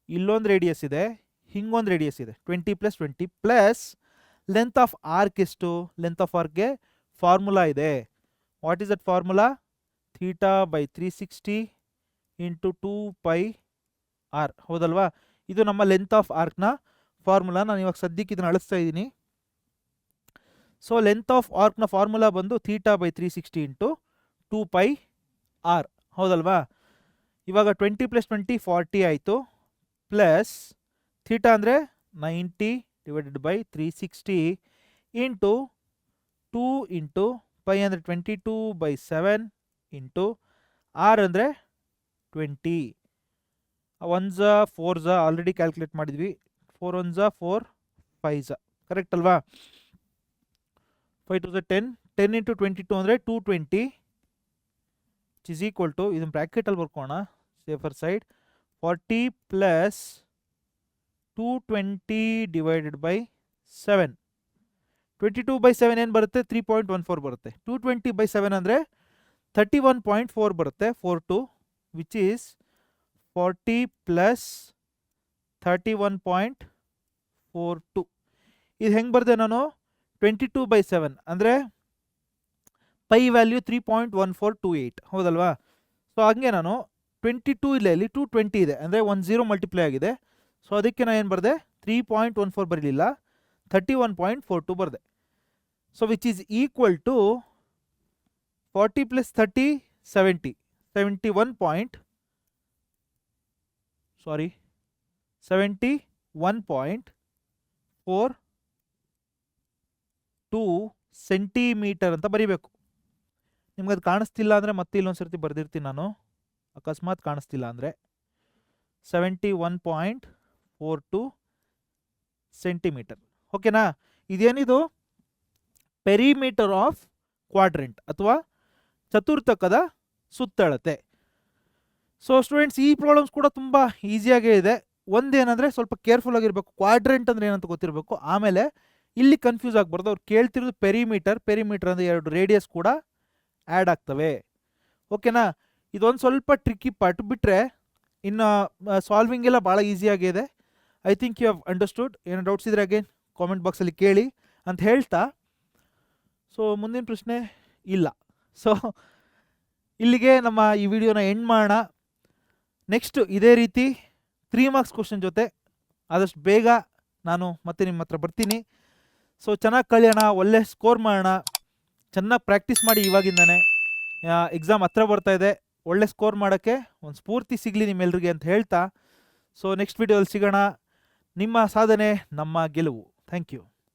ಇಲ್ಲೊಂದು ರೇಡಿಯಸ್ ಇದೆ, ಹಿಂಗೊಂದು ರೇಡಿಯಸ್ ಇದೆ, 20 + 20 ಪ್ಲಸ್ ಲೆಂತ್ ಆಫ್ ಆರ್ಕ್. ಎಷ್ಟು? ಲೆಂತ್ ಆಫ್ ಆರ್ಕ್ಗೆ ಫಾರ್ಮುಲಾ ಇದೆ. What is that formula? θ/360 × 2πr, ಹೌದಲ್ವಾ? ಇದು ನಮ್ಮ ಲೆಂತ್ ಆಫ್ ಆರ್ಕ್ನ ಫಾರ್ಮುಲಾ. ನಾನು ಇವಾಗ ಸದ್ಯಕ್ಕೆ ಇದನ್ನು ಅಳಿಸ್ತಾ ಇದ್ದೀನಿ. ಸೊ ಲೆಂತ್ ಆಫ್ ಆರ್ಕ್ನ ಫಾರ್ಮುಲಾ ಬಂದು θ/360 × 2πr, ಹೌದಲ್ವಾ? ಇವಾಗ 20 + 20 40 ಆಯಿತು, ಪ್ಲಸ್ ಥೀಟಾ ಅಂದರೆ 90 / 360 ಇಂಟು 2 ಇಂಟು ಪೈ ಅಂದರೆ 22/7 ಇಂಟು ಆರ್ ಅಂದರೆ 20. 1s 4s ಆಲ್ರೆಡಿ ಕ್ಯಾಲ್ಕುಲೇಟ್ ಮಾಡಿದ್ವಿ. 4 1s 4 5s, ಕರೆಕ್ಟ್ ಅಲ್ವಾ? 5 2s 10, 10 ಇಂಟು 22 ಅಂದರೆ 220 ಇಸ್ ಈಕ್ವಲ್ ಟು, ಇದನ್ನು ಬ್ರ್ಯಾಕೆಟಲ್ಲಿ ಬರ್ಕೋಣ ಸೇಫರ್ ಸೈಡ್, 40 ಪ್ಲಸ್ 220 / 7. 22/7 ಏನು ಬರುತ್ತೆ? 3.14 ಬರುತ್ತೆ. 220/7 ಅಂದರೆ 31.4 ಬರುತ್ತೆ. 42 ವಿಚ್ ಈಸ್ 40 ಪ್ಲಸ್ 31.42. ಇದು ಹೆಂಗೆ ಬರ್ದೆ ನಾನು? 22/7 ಅಂದರೆ ಪೈ ವ್ಯಾಲ್ಯೂ 3.1428, ಹೌದಲ್ವಾ? ಸೊ ಹಂಗೆ ನಾನು 22 ಇಲ್ಲ, ಇಲ್ಲಿ 220 ಇದೆ, ಅಂದರೆ 10 ಮಲ್ಟಿಪ್ಲೈ ಆಗಿದೆ. ಸೊ ಅದಕ್ಕೆ ನಾನು ಏನು ಬರೆದೆ? 3.14 ಬರಲಿಲ್ಲ, 31.42 ಬರೆದೆ. So which is equal to 40 + 30 70, 71.42 centimetre ಅಂತ ಬರೀಬೇಕು. ನಿಮ್ಗೆ ಅದು ಕಾಣಿಸ್ತಿಲ್ಲ ಅಂದರೆ ಮತ್ತೆ ಇಲ್ಲೊಂದು ಸರ್ತಿ ಬರೆದಿರ್ತೀನಿ ನಾನು, ಅಕಸ್ಮಾತ್ ಕಾಣಿಸ್ತಿಲ್ಲ ಅಂದರೆ. 71.42 ಸೆಂಟಿಮೀಟರ್. ಓಕೆನಾ? ಇದೇನಿದು? ಪೆರಿಮೀಟರ್ ಆಫ್ ಕ್ವಾಡ್ರೆಂಟ್ ಅಥವಾ ಚತುರ್ಥಕದ ಸುತ್ತಳತೆ. ಸೊ ಸ್ಟೂಡೆಂಟ್ಸ್, ಈ ಪ್ರಾಬ್ಲಮ್ಸ್ ಕೂಡ ತುಂಬ ಈಸಿಯಾಗೇ ಇದೆ. ಒಂದೇನಂದರೆ ಸ್ವಲ್ಪ ಕೇರ್ಫುಲ್ ಆಗಿರಬೇಕು. ಕ್ವಾಡ್ರೆಂಟ್ ಅಂದರೆ ಏನಂತ ಗೊತ್ತಿರಬೇಕು. ಆಮೇಲೆ ಇಲ್ಲಿ ಕನ್ಫ್ಯೂಸ್ ಆಗಬಾರ್ದು. ಅವ್ರು ಕೇಳ್ತಿರೋದು ಪೆರಿಮೀಟರ್ ಅಂದರೆ 2 ರೇಡಿಯಸ್ ಕೂಡ ಆ್ಯಡ್ ಆಗ್ತವೆ. ಓಕೆನಾ? ಇದೊಂದು ಸ್ವಲ್ಪ ಟ್ರಿಕ್ಕಿ ಪಾರ್ಟ್ ಬಿಟ್ಟರೆ ಇನ್ನು ಸಾಲ್ವಿಂಗ್ ಎಲ್ಲ ಭಾಳ ಈಸಿಯಾಗಿದೆ. I think you have understood. ಏನೋ ಡೌಟ್ಸ್ ಇದ್ರೆ ಅಗೇನ್ ಕಾಮೆಂಟ್ ಬಾಕ್ಸಲ್ಲಿ ಕೇಳಿ ಅಂತ ಹೇಳ್ತಾ, ಸೊ ಮುಂದಿನ ಪ್ರಶ್ನೆ ಇಲ್ಲ. ಸೊ ಇಲ್ಲಿಗೆ ನಮ್ಮ ಈ ವಿಡಿಯೋನ ಎಂಡ್ ಮಾಡೋಣ. ನೆಕ್ಸ್ಟ್ ಇದೇ ರೀತಿ 3 ಮಾರ್ಕ್ಸ್ ಕ್ವಶನ್ ಜೊತೆ ಆದಷ್ಟು ಬೇಗ ನಾನು ಮತ್ತೆ ನಿಮ್ಮ ಹತ್ರ ಬರ್ತೀನಿ. ಸೊ ಚೆನ್ನಾಗಿ ಕಲಿಯೋಣ, ಒಳ್ಳೆ ಸ್ಕೋರ್ ಮಾಡೋಣ, ಚೆನ್ನಾಗಿ ಪ್ರಾಕ್ಟೀಸ್ ಮಾಡಿ ಇವಾಗಿಂದನೇ. ಎಕ್ಸಾಮ್ ಹತ್ರ ಬರ್ತಾ ಇದೆ, ಒಳ್ಳೆ ಸ್ಕೋರ್ ಮಾಡೋಕ್ಕೆ ಒಂದು ಸ್ಫೂರ್ತಿ ಸಿಗಲಿ ನಿಮ್ಮೆಲ್ರಿಗೆ ಅಂತ ಹೇಳ್ತಾ, ಸೊ ನೆಕ್ಸ್ಟ್ ವಿಡಿಯೋದಲ್ಲಿ ಸಿಗೋಣ. ನಿಮ್ಮ ಸಾಧನೆ ನಮ್ಮ ಗೆಲುವು. Thank you.